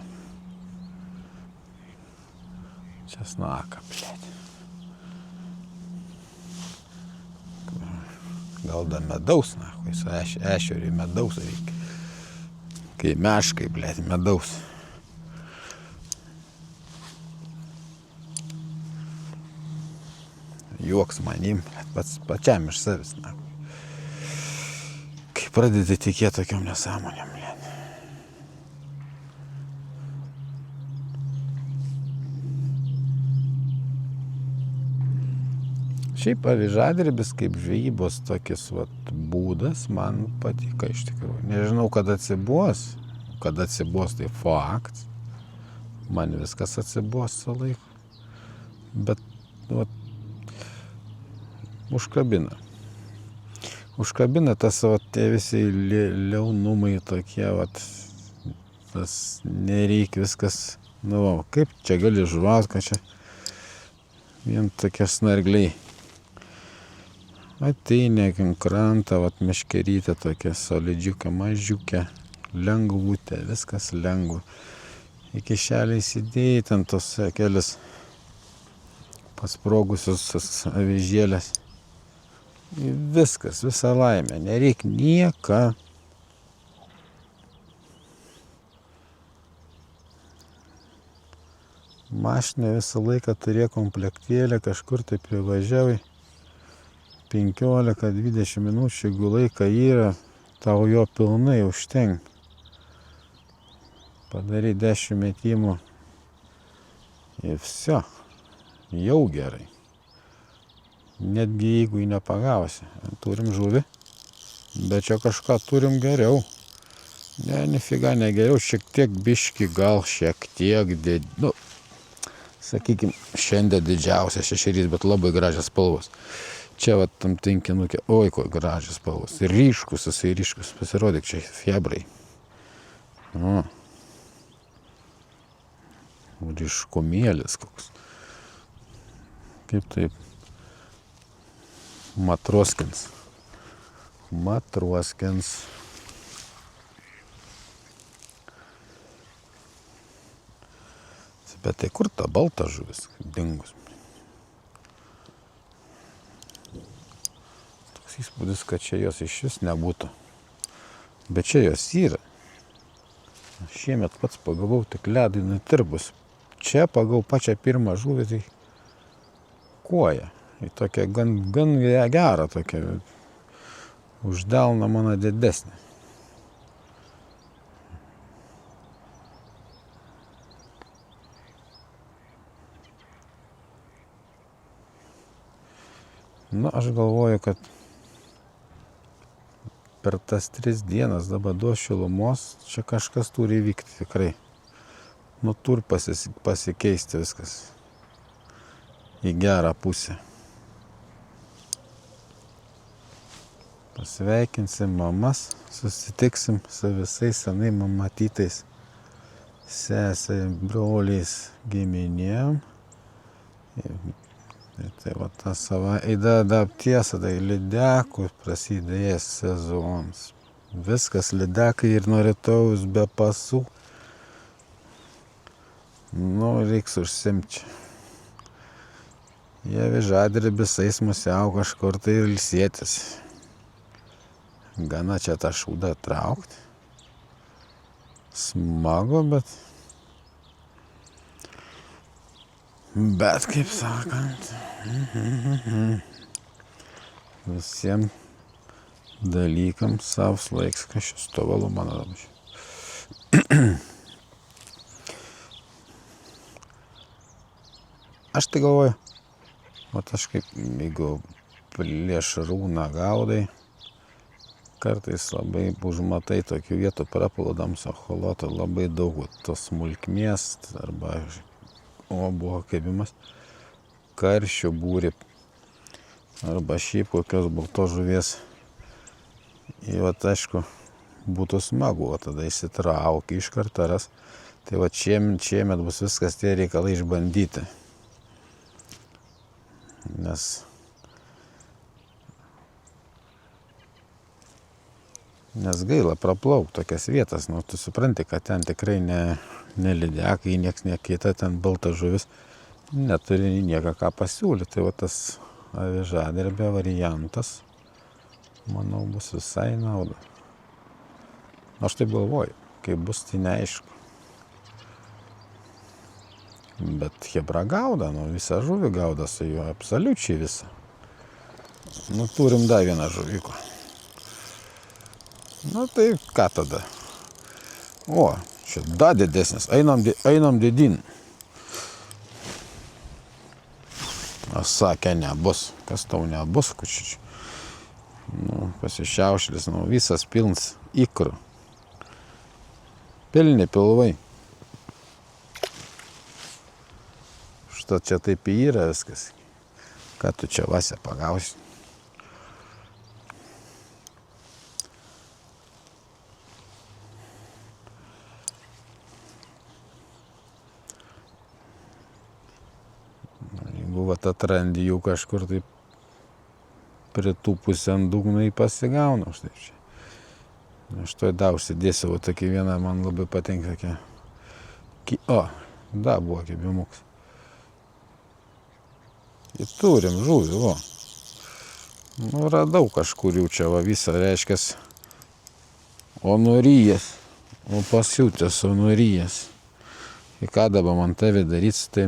Česnaką, blėt. Gal da medaus, na, su ešeriui medaus reikia. Kai meškai, blėt, medaus. Juoks manim, pats pačiam iš savęs, na. Kai pradedi tikėti tokiom nesąmonėm, blėt. Šiaip avižadrebis kaip žvejybos tokis būdas man patiko iš tikrųjų. Nežinau, kada atsibos tai faktas. Man viskas atsibos su laiku. Bet, užkabina. Užkabina tas, tie visi liaunumai tokie, tas nereikia viskas, kaip čia gali žuvaut, kad čia vien tokie snargliai. Ateini ant krantą, meškerytė tokia solidžiukė, mažiukė, lengvutė, viskas lengva. Į kišelę įsidėjai ten tos kelias pasprogusius avižėlės. Viskas, visa laimė, nereik nieka. Mašina visą laiką turėjo komplektėlę, kažkur tai privažiavai, 15-20 minučių, jeigu laika yra, tau jo pilnai užtenka. Padarai 10 metimų ir viso, jau gerai. Netgi jeigu jį nepagausi. Turim žuvį, bet čia kažką turim geriau. Ne, nifiga negeriau, šiek tiek biški, gal šiek tiek, sakykim, šiandien didžiausias šešerys, bet labai gražios spalvos. Čia va tam tinkinukė, oi, ko gražios spalvos. Ryškus, jisai ryškus, pasirodyk čia febrai. O. Ryškumėlis koks. Kaip taip? Matroskins. Matroskins. Bet tai kur ta balta žuvis dingus? Toks įspūdis, kad čia jos iš vis nebūtų. Bet čia jos yra. Šiemet pats pagavau tik ledui nutirbus. Čia pagavau pačią pirmą žuvį, tai koją. Tai tokia gan gera, tokia už delną mano didesnė. Nu, aš galvoju, kad per tas 3 dienas dabar duos šilumos, čia kažkas turi įvykti tikrai. Nu, turi pasikeisti viskas į gerą pusę. Pasveikinsim mamas, susitiksim su visais senai matytais sesėm, broliais, giminėm. Tai va ta savaitė adaptiesa, tai lydekų prasidėjęs sezonas. Viskas lydekai ir nuo rytojaus be pasų. Nu, reiks užsimti. Jie vižadribis eis musiau kažkur tai ilsėtis. Gana čia tą šūdą traukti. Smagu, bet kaip sakant, visiems dalykams savs laiks, kad šis tovalu mano dabar. Aš tai galvoju, aš kaip, jeigu plėšrūną gaudai, kartais labai užmatai tokių vietų prapildams echoloto, labai daug tos smulkmės arba buvo kėbimas, karščio būri arba šiaip kokios baltos žuvies. Ir aišku, būtų smagu, tada įsitraukia iš kartaras. Tai šiemet bus viskas tie reikalai išbandyti. Nes gaila praplauk tokias vietas, nu, tu supranti, kad ten tikrai ne lydekai, nieks nekita, ten balta žuvis, neturi nieko ką pasiūlyti. Tai va tas avižadrebio variantas, manau, bus visai nauda. Aš taip galvoju, kaip bus, tai neaišku. Bet hebra gauda, visą žuvį gauda su juo, absoliučiai visą. Nu, turim dar vieną žuviką. Nu, tai ką tada? O, čia dar didesnis. Einam didin. Aš sakė, nebus. Kas tau nebus, kučičiu? Nu, pasišiaušlis, visas pilns ikrų. Pilni pilvai. Štai čia taip yra viskas. Ką tu čia Vasę pagausi? Jeigu atrandi jų kažkur taip pritūpusi ant dugno į pasigauna. Aš to dar užsidėsiu, tokį vieną man labai patinka. O, da buvo kėbimuks. Ir turim žuvį, Nu, radau kažkur jau čia visą, reiškias, o nuryjas, o pasiūtęs, o nuryjas. Ir ką dabar man tave daryti, tai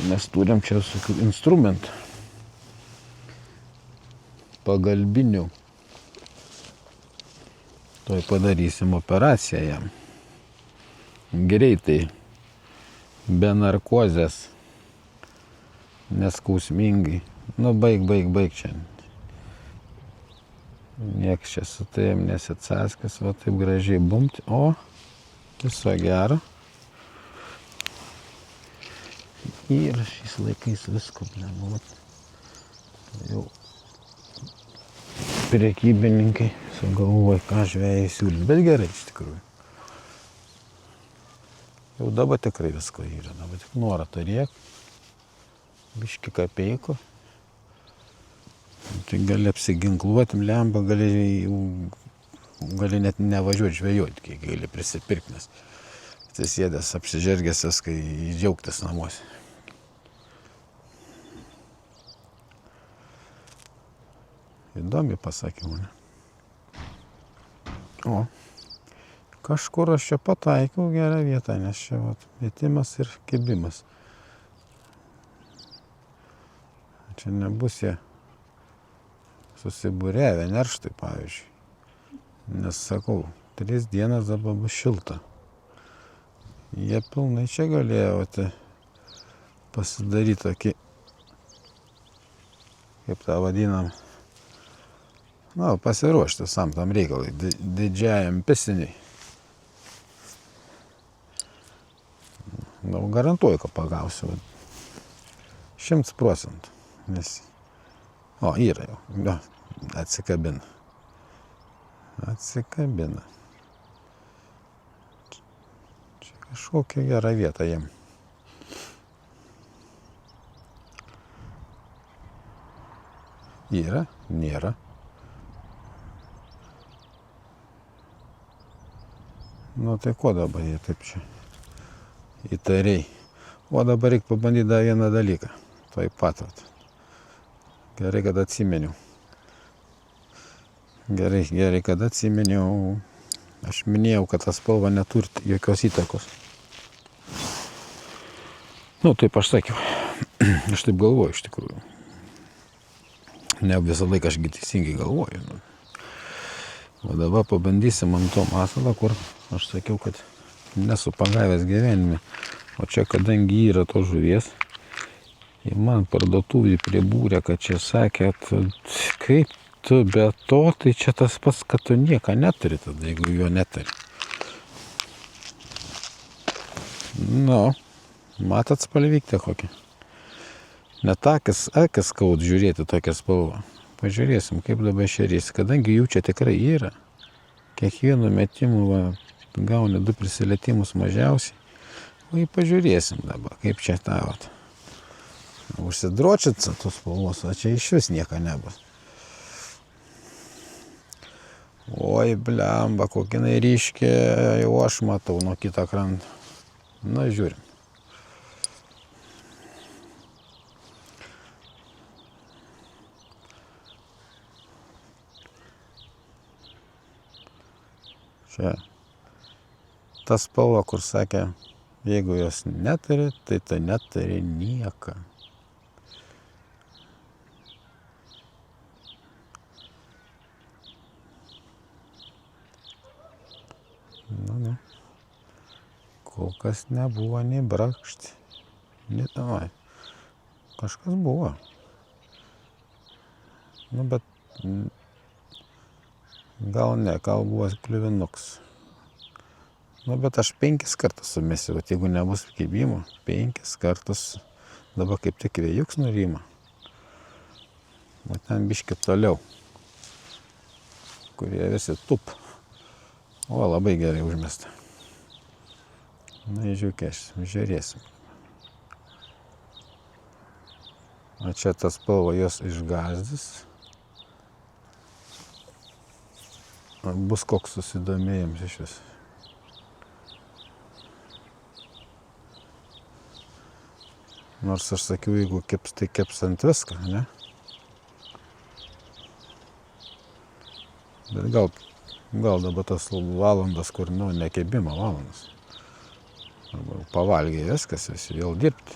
mes turim čia visokių instrumentų. pagalbinių. Tuoj padarysim operaciją jam. Greitai. Be narkozės. Neskausmingai. Nu, baig čia. Nieks čia su tavim nesitsaskis, va taip gražiai bumti. O, tiesiog gera. Ir šiais laikais visko, vat. Jau prekybininkai sugalvoja, ką žvejai siūlys. Bet gerai, iš tikrųjų. Jau dabar tikrai visko yra. Dabar tik norą turėk. Biški kapeiko. Tai gali apsiginkluoti, lemba, gali net nevažiuoti žvejoti, kai gali prisipirkti, nes atsisėdęs, apsižergęs viską džiaugtis namuose. Įdomi pasakymų, ne? O, kažkur aš čia pataikiau gerą vietą, nes čia vat, metimas ir kibimas. Čia nebus jie susibūrėvę nerštai, pavyzdžiui. Nes sakau, 3 dienas dabar bus šilta. Jie pilnai čia galėjo pasidaryti tokį, kaip tą vadinam, pasiruošti sam tam reikalai, didžiajam pisiniai. Garantuoju, kad pagausiu. 100%. Nes... O, yra jau. Jo, atsikabina. Čia kažkokia gera vieta jiem. Yra, nėra. Nu tai ko dabar jie taip čia įtariai. O dabar reikia pabandyti dar vieną dalyką. Taip pat. Gerai, kad atsimeniau. Gerai, kad atsimeniau. Aš minėjau, kad ta spalva neturi jokios įtakos. Nu, taip aš sakiau. Aš taip galvoju iš tikrųjų. Ne visą laiką ašgi teisingai galvoju. O dabar pabandysim ant to masalo, kur aš sakiau, kad nesu pagavęs gyvenime. O čia, kadangi yra to žuvies, ir man parduotuvį pribūrė, kad čia sakė, kaip tu be to, tai čia tas pats, kad tu nieką neturi tada, jeigu jo neturi. Nu, matot spalvyktę kokią. Net akis skaud žiūrėti tokią spalvą. Pažiūrėsim, kaip dabar šerės, kadangi jų čia tikrai yra. Kiekvienu metimu gauni 2 prisilietimus mažiausiai. O pažiūrėsim dabar, kaip čia tavot. Užsidročit tos spalvos, o čia iš vis nieko nebus. Oi, blemba, kokinai ryškė, jau aš matau nuo kito kranto. Na, žiūrim. Čia ta spalva, kur sakė, jeigu jos neturi, tai tu neturi nieką. Nu. Kol kas nebuvo nei brakšti. Kažkas buvo. Nu, bet gal ne, gal buvo kliuvinuks. Nu, bet aš 5 kartus sumesiu, jeigu nebus kibimo, 5 kartus. Dabar kaip tik vėjuks nurima. O ten biški toliau, kurie visi tup. O, labai gerai užmesta. Na, žiūrėsim, žiūrėsim. O čia tas spalva jos išgazdys. Bus koks susidomėjimas iš vis. Nors aš sakiau, jeigu keps, tai keps ant viską, ne? Bet gal dabar tas valandas, kur, nekebimo valandas. Pavalgiai viskas, visi vėl dirbti.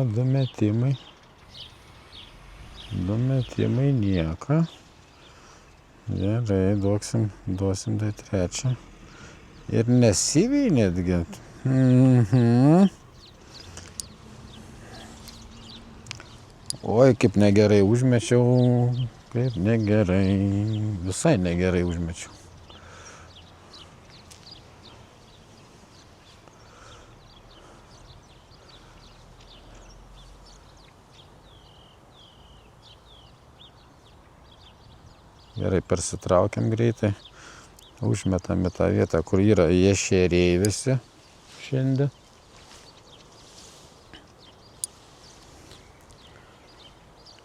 Va, 2 metimai. 2 metimai nieko. Gerai, duosim tai 3. Ir nesivei netgi. Oi, kaip negerai užmečiau. Kaip negerai. Visai negerai užmečiau. Gerai, persitraukiam greitai. Užmetam į tą vietą, kur yra ešeriai visi šiandien.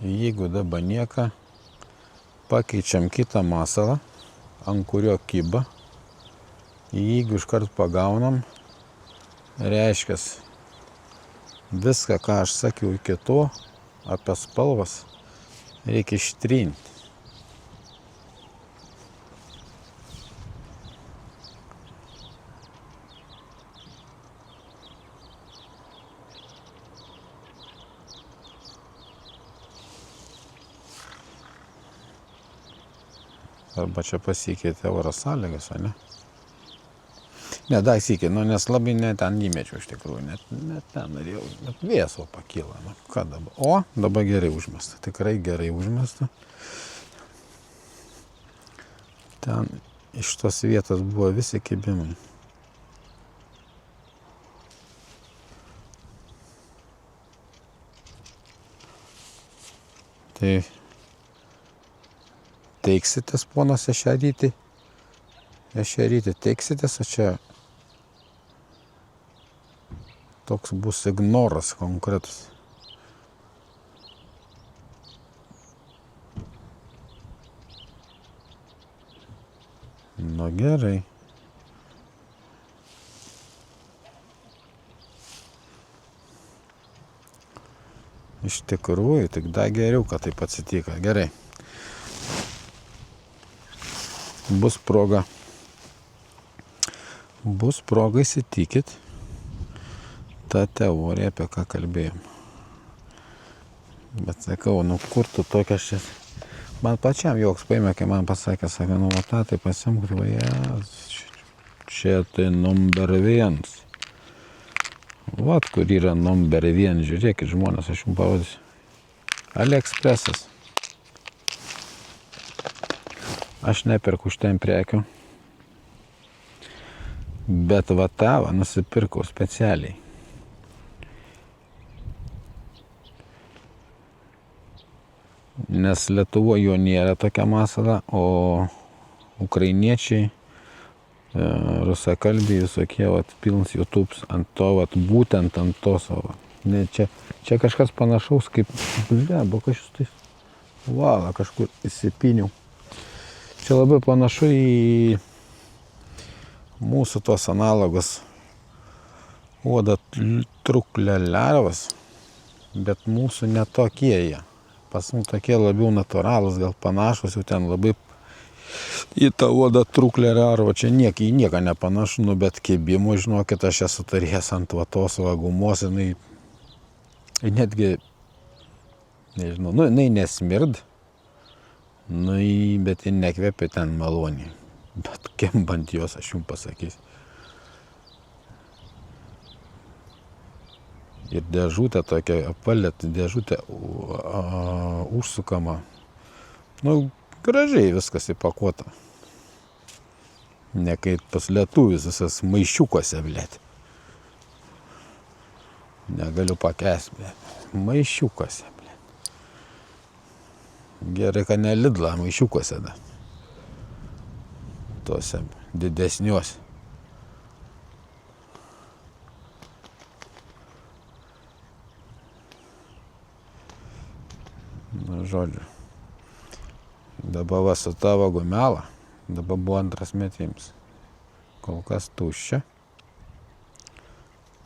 Jeigu dabar nieko, pakeičiam kitą masalą, ant kurio kyba. Jeigu iškart pagaunam, reiškia viską, ką aš sakiau iki to, apie spalvas, reikia ištrinti. Arba čia pasikeitė oro sąlygas, o ne? Ne, dar sykį, nes labai net ten įmečiau iš tikrųjų, net ten norėjau, net vėso pakyla. Ką dabar? O, dabar gerai užmesta, tikrai gerai užmesta. Ten iš tos vietos buvo visi kibimai. Tai teiksitės, ponas ešeryti, teiksitės, o čia toks bus ignoras konkretus. Nu gerai. Iš tikrųjų, tik dar geriau, kad taip atsitiko. Gerai. Bus proga įsitikit tą teoriją, apie ką kalbėjom. Bet sakau, kur tu tokia šis. Man pačiam joks paėmė, kai man pasakė, sako, va tą tai pasimk, čia tai number 1. Vat kur yra number 1, žiūrėkit žmonės, aš jums parodysiu. AliExpressas. Aš neperku už ten prekių, bet va tą nusipirkau specialiai. Nes Lietuvoje jo nėra tokia masala, o ukrainiečiai, rusakalbiai visokie, pilnas YouTube ant to, būtent ant to savo. Čia kažkas panašaus kaip, kas šis tais, kažkur įsipiniau. Čia labai panašu į mūsų tos analogus oda truklė lervas, bet mūsų netokie jie. Pas mus tokie labiau natūralūs, gal panašus, jau ten labai į tą odą truklę lervą. Čia į nieką nepanašu, bet kibimo, žinokit, aš esu turėjęs ant vatos gumos, jinai netgi, nežinau, jinai nesmird. Bet ji nekvepia ten maloniai. Bet kembant jos, aš jums pasakysiu. Ir dėžutė tokia, apvalėt dėžutė užsukama. Gražiai viskas įpakuota. Ne kaip pas lietuvis visas maišiukose, blėt. Negaliu pakęsti, blėt. Maišiukose, blėt. Gerai, kad ne Lidla, maišiukose da. Tuose didesniuose. Žodžiu. Dabar su tavo gumelą. Dabar buvo antras metimas. Kol kas tuščia.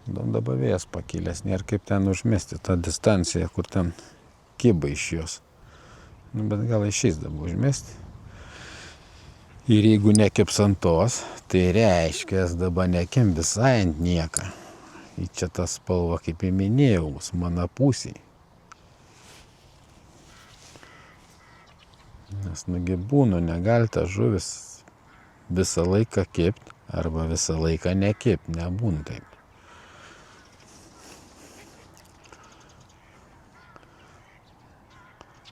Dabar vėjas pakilęs. Nėra kaip ten užmesti tą distanciją, kur ten kiba iš jos. Bet gal išeis dabar užmesti. Ir jeigu nekips ant tos, tai reiškia, dabar nekim visai ant nieką. į čia tą spalvą, kaip ir minėjau, bus mano pusiai. Nes nugi būnu, negalite žuvis visą laiką kepti arba visą laiką nekepti, nebūna taip.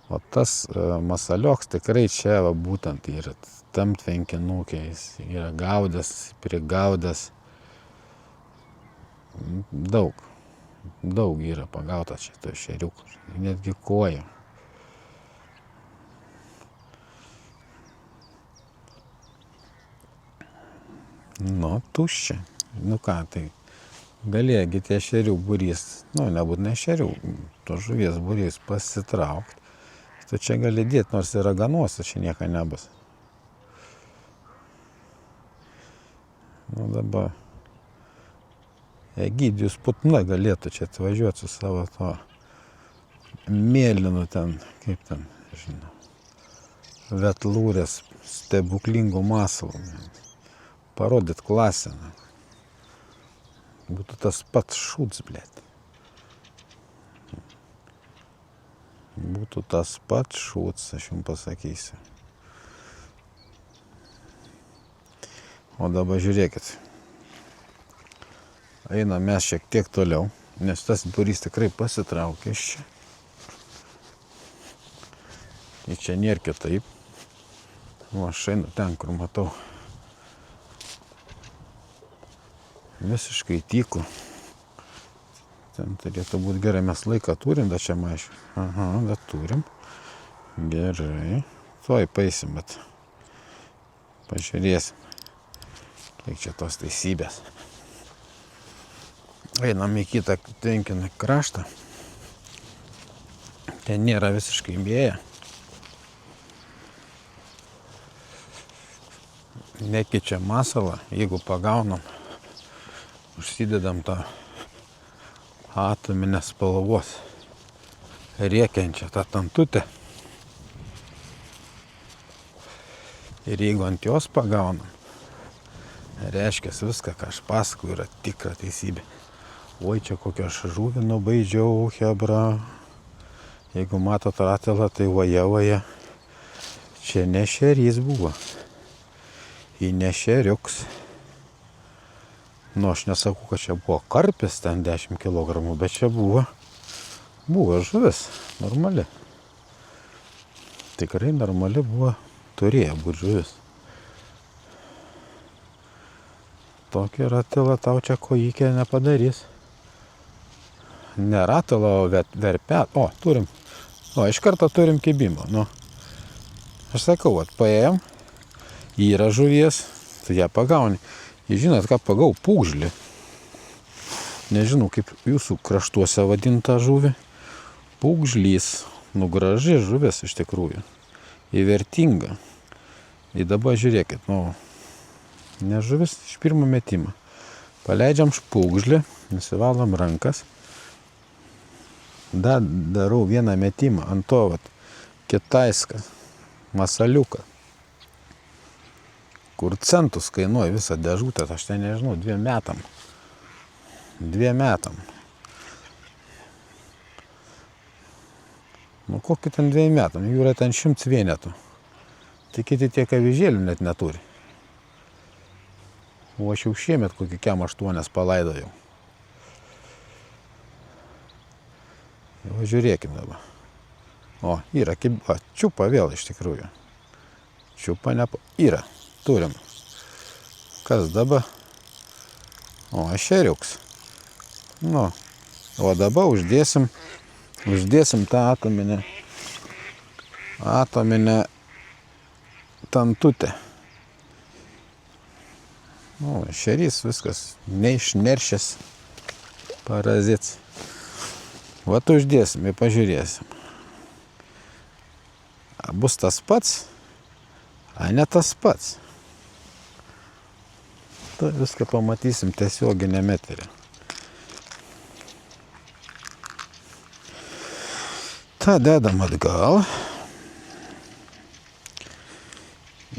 O tas masalioks tikrai čia va, būtent yra tam tvenkinukė, jis yra gaudęs, prigaudęs. Daug yra pagauta šito šeriukų, netgi koja. Nu, tuščia. Nu ką, tai galėgi tie šerių būrys, nebūtinai šerių, to žuvies būrys pasitraukti. Tu čia gali dėti, nors ir raganosas, čia nieko nebus. Nu dabar Egidijus Putna galėtų čia atvažiuoti su savo to mėlynu ten, kaip ten, žinau, vetlūrės stebuklingų masalų. Parodyt klasę. Būtų tas pats šūds, blėt. Būtų tas pats šūds, aš jums pasakysiu. O dabar žiūrėkit. Einam mes šiek tiek toliau, nes tas būrys tikrai pasitraukė iš čia. Ir čia nėra kitaip. O aš einu ten, kur matau. Visiškai tyku. Ten turėtų būti gerai, mes laiką turim, bet čia maišiu. Aha, bet turim. Gerai. Tuoj paeisim, bet pažiūrėsim, kiek čia tos teisybės. Einam į kitą tvenkinį kraštą. Ten nėra visiškai vėja. Nekeičia masalą, jeigu pagaunam, užsidedam tą atominės spalvos rėkiančią tą tantutę. Ir jeigu ant jos pagaunam, reiškia viską, ką aš pasakoju, yra tikra teisybė. Oi, čia kokią aš žuvį nubaidžiau, hebra. Jeigu matot ratilą, tai vaja. Čia ne šerys buvo. Į nešeriuks. Nu, aš nesakau, kad čia buvo karpis ten 10 kg, bet čia buvo žuvis, normali. Tikrai normali buvo, turėjo būti žuvis. Tokį ratilą tau čia kojykę nepadarys. Ne ratilą, o verpet. O, turim. O, iš karto turim kibimą. Nu, aš sakau, paėjom, yra žuvies, tu ją pagauni. Jūs žinot, ką pagau? Pūgžlį. Nežinau, kaip jūsų kraštuose vadinta žuvį. Pūgžlys. Nu, graži žuvis iš tikrųjų. Įvertinga. Ir dabar žiūrėkit, ne žuvis iš pirmo metimo. Paleidžiam pūgžlį, nusivalom rankas. Darau vieną metimą ant to, kitaiską, masaliuką. Kur centus kainuoja visą dėžutę, aš ten nežinau, 2 metam. 2 metam. Nu, kokį ten 2 metam? Jų yra ten 100 vienetų. Tai kiti tiek avižėlių net neturi. O aš jau šiemet kokį kem 8 palaidojau. O žiūrėkim dabar. O, yra, čiupa vėl iš tikrųjų. Čiupa yra. Turim. Kas dabar? O, ešeriuks. Nu, o dabar uždėsim tą atominę tantutę. Nu, ešerys viskas neišneršęs parazits. Vat uždėsim ir pažiūrėsim. Bus tas pats, a ne tas pats. Tai viską pamatysim tiesioginiame eteryje. Ta dedam atgal.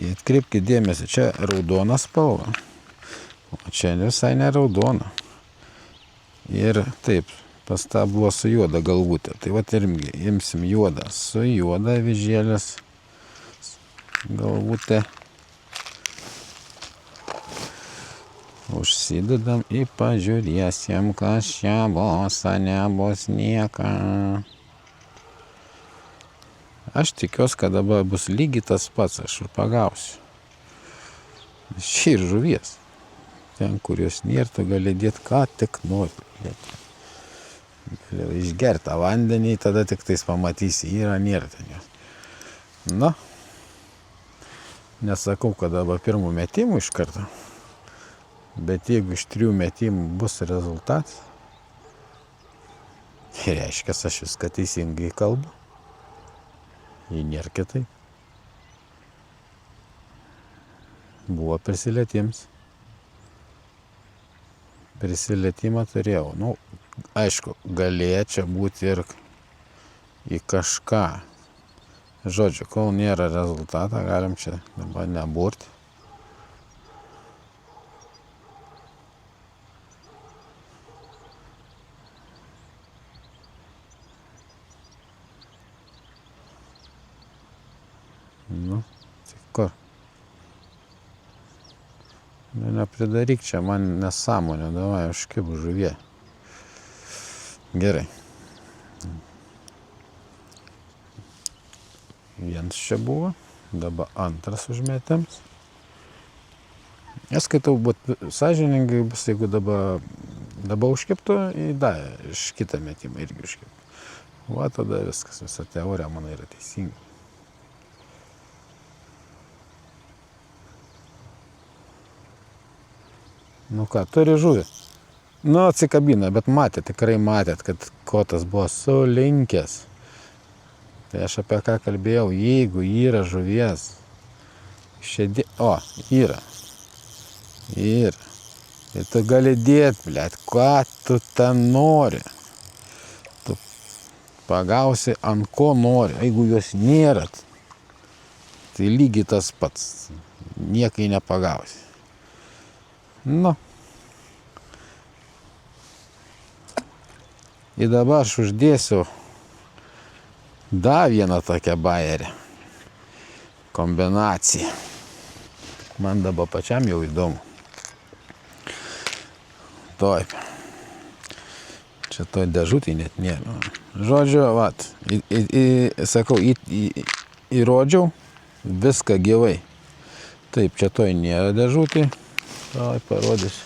Atkreipkite dėmesį, čia raudona spalva. O čia visai ne raudona. Ir taip, pas tą buvo su juoda galvutė. Tai vat irgi imsim juodą su juoda avižėlės galvutė. Užsidedam ir pažiūrėsim, kas čia bus, ar nebus nieka. Aš tikiuosi, kad dabar bus lygiai tas pats, aš ir pagausiu. Čia ir žuvies. Ten, kur jos nėra, tu gali dėti ką tik nori. Išgerti tą vandenį, tada tik tais pamatysi, yra, nėra ten jos. Na, nesakau, kad dabar pirmų metimų iš karto, bet jeigu iš 3 metimų bus rezultatas, tai reiškia, aš viską teisingai kalbu. Jei nėra kitaip. Buvo prisilietims. Prisilietimą turėjau. Nu, aišku, galėjo čia būti ir į kažką. Žodžiu, kol nėra rezultatą, galim čia dabar neburti. Nu, tai kur? Nu, nepridaryk čia man nesąmonę, davai, užkib žuvie. Gerai. Vienas čia buvo, dabar antras užmetėms. Aš skaitau, būt sąžiningai bus, jeigu dabar užkiptų, iš kitą metimą irgi užkiptų. Va, tada viskas, visa teorija, manai, yra teisinga. Nu ką, turi žuvį. Nu, atsikabina, bet tikrai matėt, kad kotas buvo sulinkęs. Tai aš apie ką kalbėjau, jeigu yra žuvies, yra. Ir tu gali dėti, blėt, ką tu ten nori. Tu pagausi ant ko nori. Jeigu jos nėra, tai lygiai tas pats. Niekai nepagausi. Nu. Ir dabar aš uždėsiu dar vieną tokią bajerį. Kombinaciją. Man dabar pačiam jau įdomu. Taip. Čia to dėžutį net nėra. Žodžiu, vat. Sakau, įrodžiau viską gyvai. Taip, čia to nėra dėžutį. Tai parodysiu.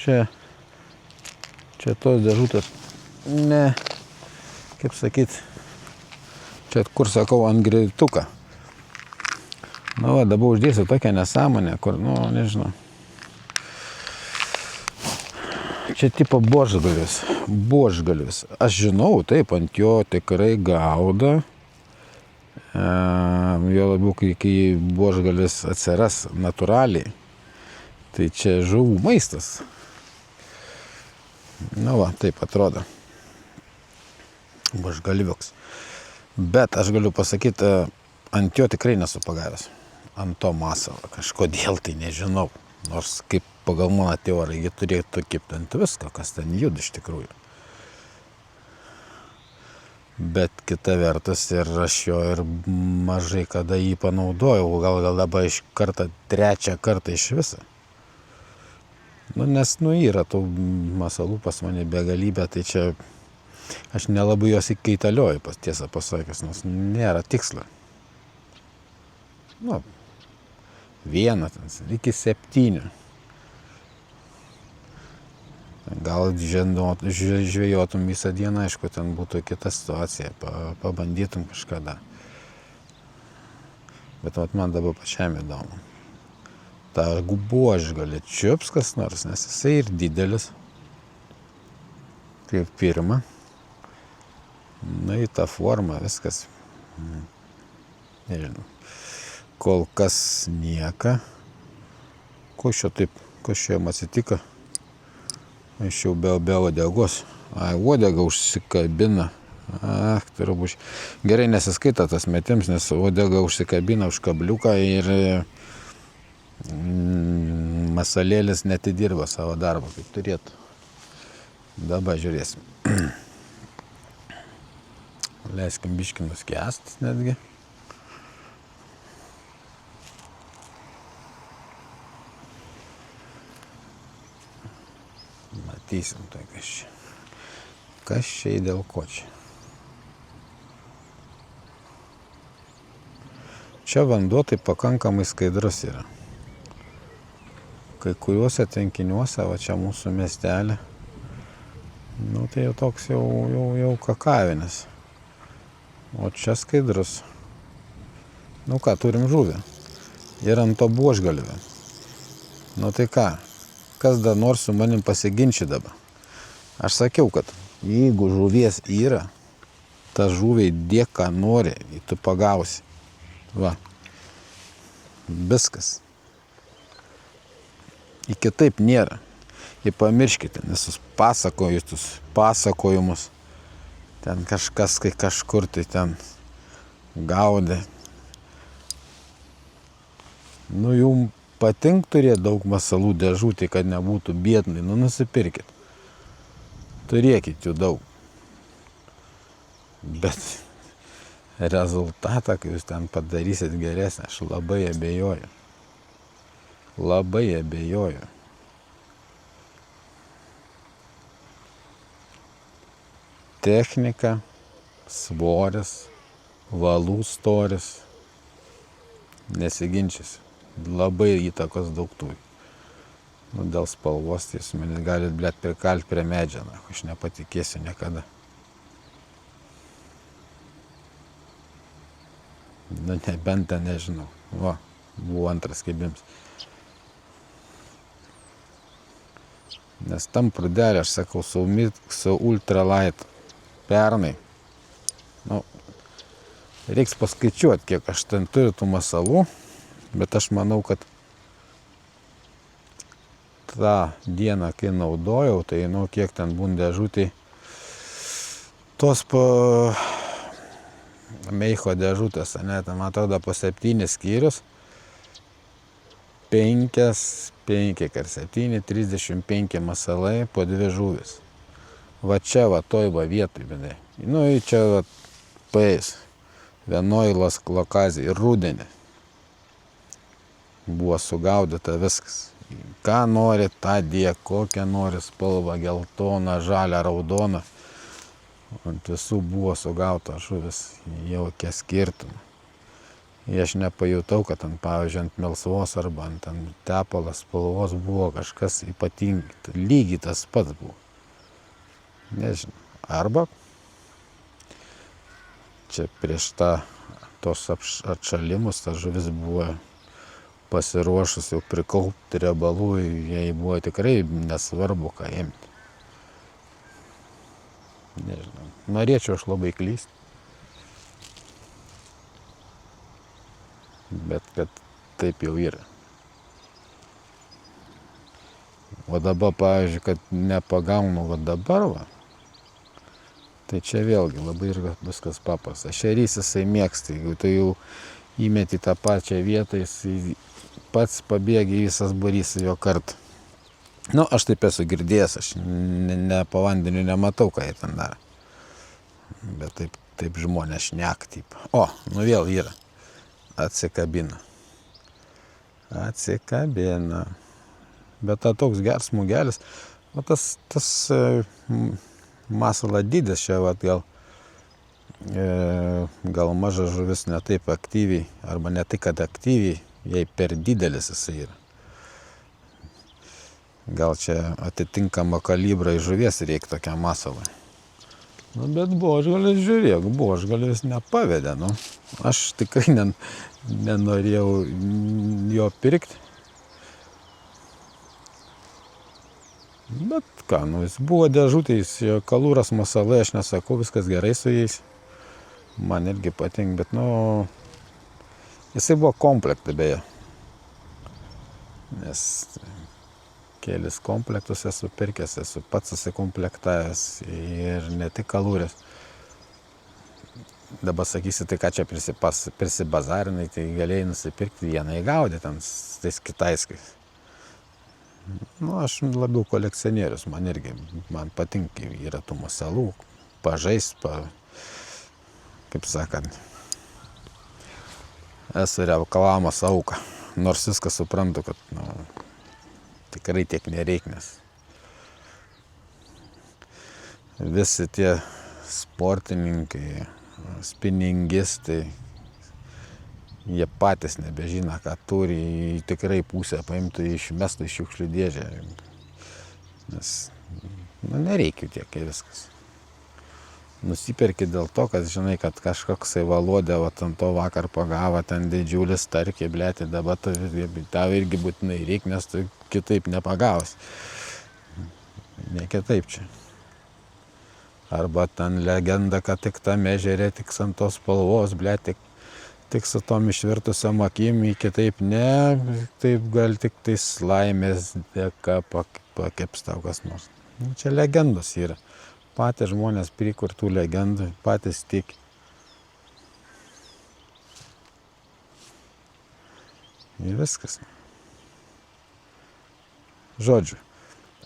Čia tos dėžutės, ne, kaip sakyt, čia kur sakau ant greituką. Nu, va, dabar uždėsiu tokią nesąmonę, kur, nu, nežinau. Čia tipo buožgalvis. Aš žinau, taip, ant jo tikrai gauda. Jo labiau, kai buožgalvis atsiras natūraliai, tai čia žuvų maistas. Nu va, taip atrodo. Buožgalviuks. Bet aš galiu pasakyti, ant jo tikrai nesu pagavęs. Ant to masalo. Kažkodėl tai nežinau. Nors kaip pagal mano teoriją turėtų kibti ant visko, kas ten juda iš tikrųjų. Bet kita vertus ir aš jo ir mažai kada jį panaudojau, gal dabar iš kartą, 3 kartą iš viso. Nu, nes, yra tų masalų pas mane begalybė, tai čia aš nelabai jos įkaitalioju, tiesą pasakius, nes nėra tikslo. Nu, 1 iki 7. Gal žvejotum visą dieną, aišku, ten būtų kita situacija, pabandytum kažkada. Bet man dabar pačiam įdomu. Ta buožgalį čiups kas nors, nes jisai ir didelis. Kaip pirma. Į tą formą viskas. Nežinau. Kol kas nieka. Ko šio jam atsitiko? Aš jau be uodegos. Uodega užsikabina. Turbūt. Gerai nesiskaita tas metims, nes uodega užsikabina už kabliuką ir Masalėlis netidirba savo darbo, kaip turėtų. Dabar žiūrėsim. Leiskim biškį nuskęstis netgi. Matysim tai kas čia. Kas čia dėl ko čia. Čia vanduo tai pakankamai skaidrus yra. Kai kuriuose tvenkiniuose, va čia mūsų miestelė, nu tai jau toks jau kakavinis. O čia skaidrus. Nu ką, turim žuvį. Ir ant to buožgalvio. Nu tai ką, kas dar nors su manim pasiginčydavo. Aš sakiau, kad jeigu žuvies yra, ta žuviai dėk ką nori, tu pagausi. Va. Viskas. Ir kitaip nėra. Ir pamirškite visus pasakojimus. Ten kažkas, kai kažkur tai ten gaudė. Nu, jums patink turėti daug masalų dėžutį, kad nebūtų biednai. Nu, nusipirkit. Turėkit jų daug. Bet rezultatą, kai jūs ten padarysit geresnį, aš labai abejoju. Labai abejoju. Technika, svoris, valų storis, nesiginčysiu. Labai įtakos daug turi. Nu, dėl spalvos, tai jūs manęs galit, blėt, prikalt prie medžio, aš nepatikėsiu niekada. Nu, nebent ten, nežinau. Va, buvo antras kėbims. Nes tam prūdelį, aš sakau, su ultralight pernai. Nu, reiks paskaičiuoti, kiek aš ten turiu tų masalų, bet aš manau, kad tą dieną, kai naudojau, tai, nu, kiek ten būn dėžutį, tos meicho dėžutės, ne, tam atrodo po 7 skyrius, 5 ar 7, 35 masalai po 2 žuvis. Va čia, va toj va vietoj, bendai. Nu, čia va paeis. Vienoj lokazijai rudenį buvo sugaudyta viskas. Ką nori, tą dėk, kokią nori spalvą, geltoną, žalią, raudoną. Ant visų buvo sugauta žuvis, jokie skirtumai. Ir aš nepajutau, kad ant, pavyzdžiui, ant melsvos arba ant tepalas spalvos buvo kažkas ypatingai. Lygiai tas pats buvo. Nežinau. Arba čia prieš tos atšalimus ta žuvis buvo pasiruošus jau prikaupti riebalų, jai buvo tikrai nesvarbu, ką imti. Nežinau. Norėčiau aš labai klysti. Bet kad taip jau yra. O dabar, pavyzdžiui, kad nepagaunu va dabar, va, tai čia vėlgi labai viskas paprasta. Šerys jisai mėgsta, jeigu tu jau įmeti tą pačią vietą, jis pats pabėgi visas barys jo kartą. Nu, aš taip esu girdėjęs, aš ne po vandeniu nematau, ką jie ten daro. Bet taip žmonės šnek, taip. O, nu vėl yra. Atsikabina. Atsikabina. Bet toks geras smūgelis. O tas masala didis čia, vat, gal maža žuvis ne taip aktyviai, arba ne tai, kad aktyviai, jai per didelis jisai yra. Gal čia atitinkama kalibra žuvies reikia tokiam masalai. Nu, bet buožgalis, žiūrėk, buožgalis nepavedė, nu. Aš tikrai nenorėjau jo pirkti. Bet ką, nu, jis buvo dėžutės, kalūras masalai, aš nesakau, viskas gerai su jais. Man irgi patinka, bet, nu, jisai buvo komplektai beje. Nes kelis komplektus esu pirkęs, esu pats susikomplektavęs ir ne tik kalūrės. Dabar sakysi, tai ką čia prisibazarinai, tai galėjai nusipirkti vieną įgaudį ten tais kitaiskais. Nu, aš labiau kolekcionierius, man patinka yra tų masalų, pažaist, kaip sakant, esu reklamas auka, nors viską suprantu, kad tikrai tiek nereik, nes visi tie sportininkai, spiningistai, jie patys nebežino, ką turi, tikrai pusę paimtų išmestų iš šiukšlių dėžę. Nes nereikia tiek ir viskas. Nusiperki dėl to, kad žinai, kad kažkoksai valodė, ant to vakar pagavo, ten didžiulis starkė, blėti, dabar tau irgi būtinai reikia, nes tu kitaip nepagavus. Ne kitaip čia. Arba ten legenda, kad tik tam ežerė, tik ant tos spalvos, blėti, tik su tom išvirtusiam akim, kitaip ne, taip gal tik tais laimės dėka pakeps tau kas nors. Čia legendos yra. Patys žmonės prikurtų legendų, patys tiki. Ir viskas. Žodžiu,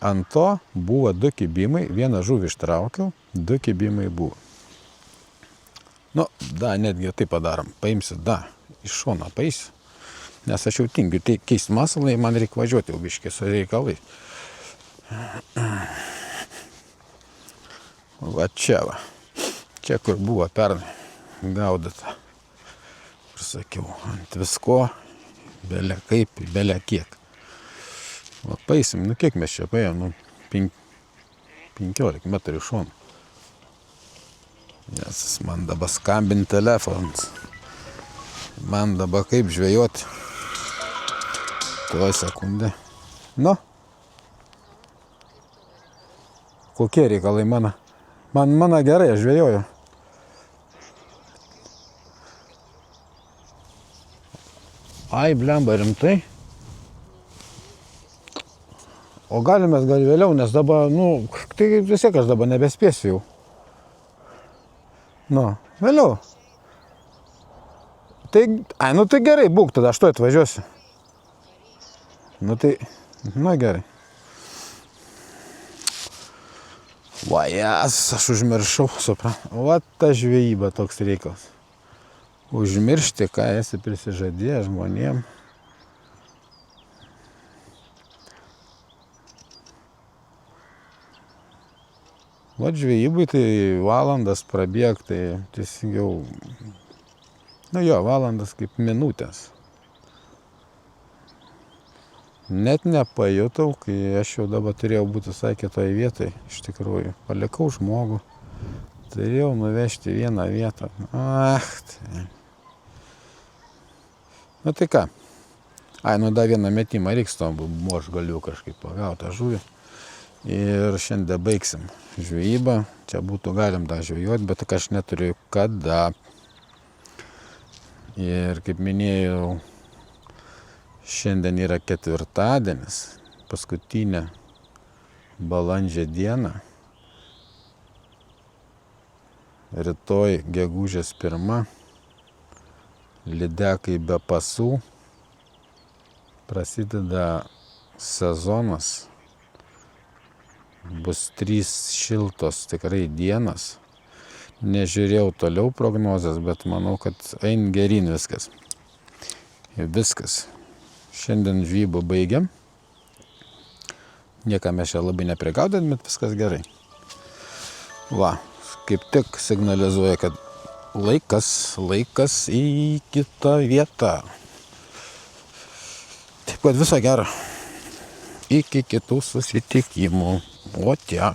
ant to buvo 2 kibimai, vieną žuvį ištraukiau, 2 kibimai buvo. Nu, netgi tai padarom, paimsiu, iš šono paisiu, nes aš jau tingiu keisti masalą, man reikia važiuoti jau biškį su reikalai. Va čia va, čia kur buvo pernai gaudata, kur sakiau, ant visko, belia kaip, belia kiek. Va paisim, kiek mes čia paėjom, 15 metrų iš šono. Nes man dabar skambint telefonas. Man dabar kaip žvejoti. Tuoj sekundę. Nu? Kokie reikalai mano? Mano gerai, aš žvejoju. Ai, blemba, rimtai? O galimės gal vėliau, nes dabar, tai vis tiek aš dabar nebespėsiu jau. Vėliau. Tai gerai, būk tada, aš tuoj atvažiuosiu. Gerai. Va, aš užmiršau, va ta žvejyba toks reikalas. Užmiršti, ką esi prisižadėjęs žmonėm. Va žvejybai tai valandas prabėg, tai teisingiau, valandas kaip minutės. Net nepajutau, kai aš jau dabar turėjau būti visai kitoje vietoje, iš tikrųjų. Palikau žmogų, turėjau nuvežti vieną vietą. Tai ką? Dar vieną metimą reiks, aš galiu kažkaip pagauti tą žuvį. Ir šiandien baigsim žvejybą. Čia būtų galim dar žvejoti, bet aš neturiu kada. Ir kaip minėjau, šiandien yra ketvirtadienis, paskutinė balandžio diena. Rytoj gegužės 1, lydekai be pasų, prasideda sezonas, bus 3 šiltos tikrai dienos. Nežiūrėjau toliau prognozės, bet manau, kad eina geryn viskas. Viskas. Šiandien žvejybą baigiam. Nieką mes čia labai neprigaudėm, bet viskas gerai. Va, kaip tik signalizuoja, kad laikas į kitą vietą. Taip, kad viso gero. Iki kitų susitikimų. O tie.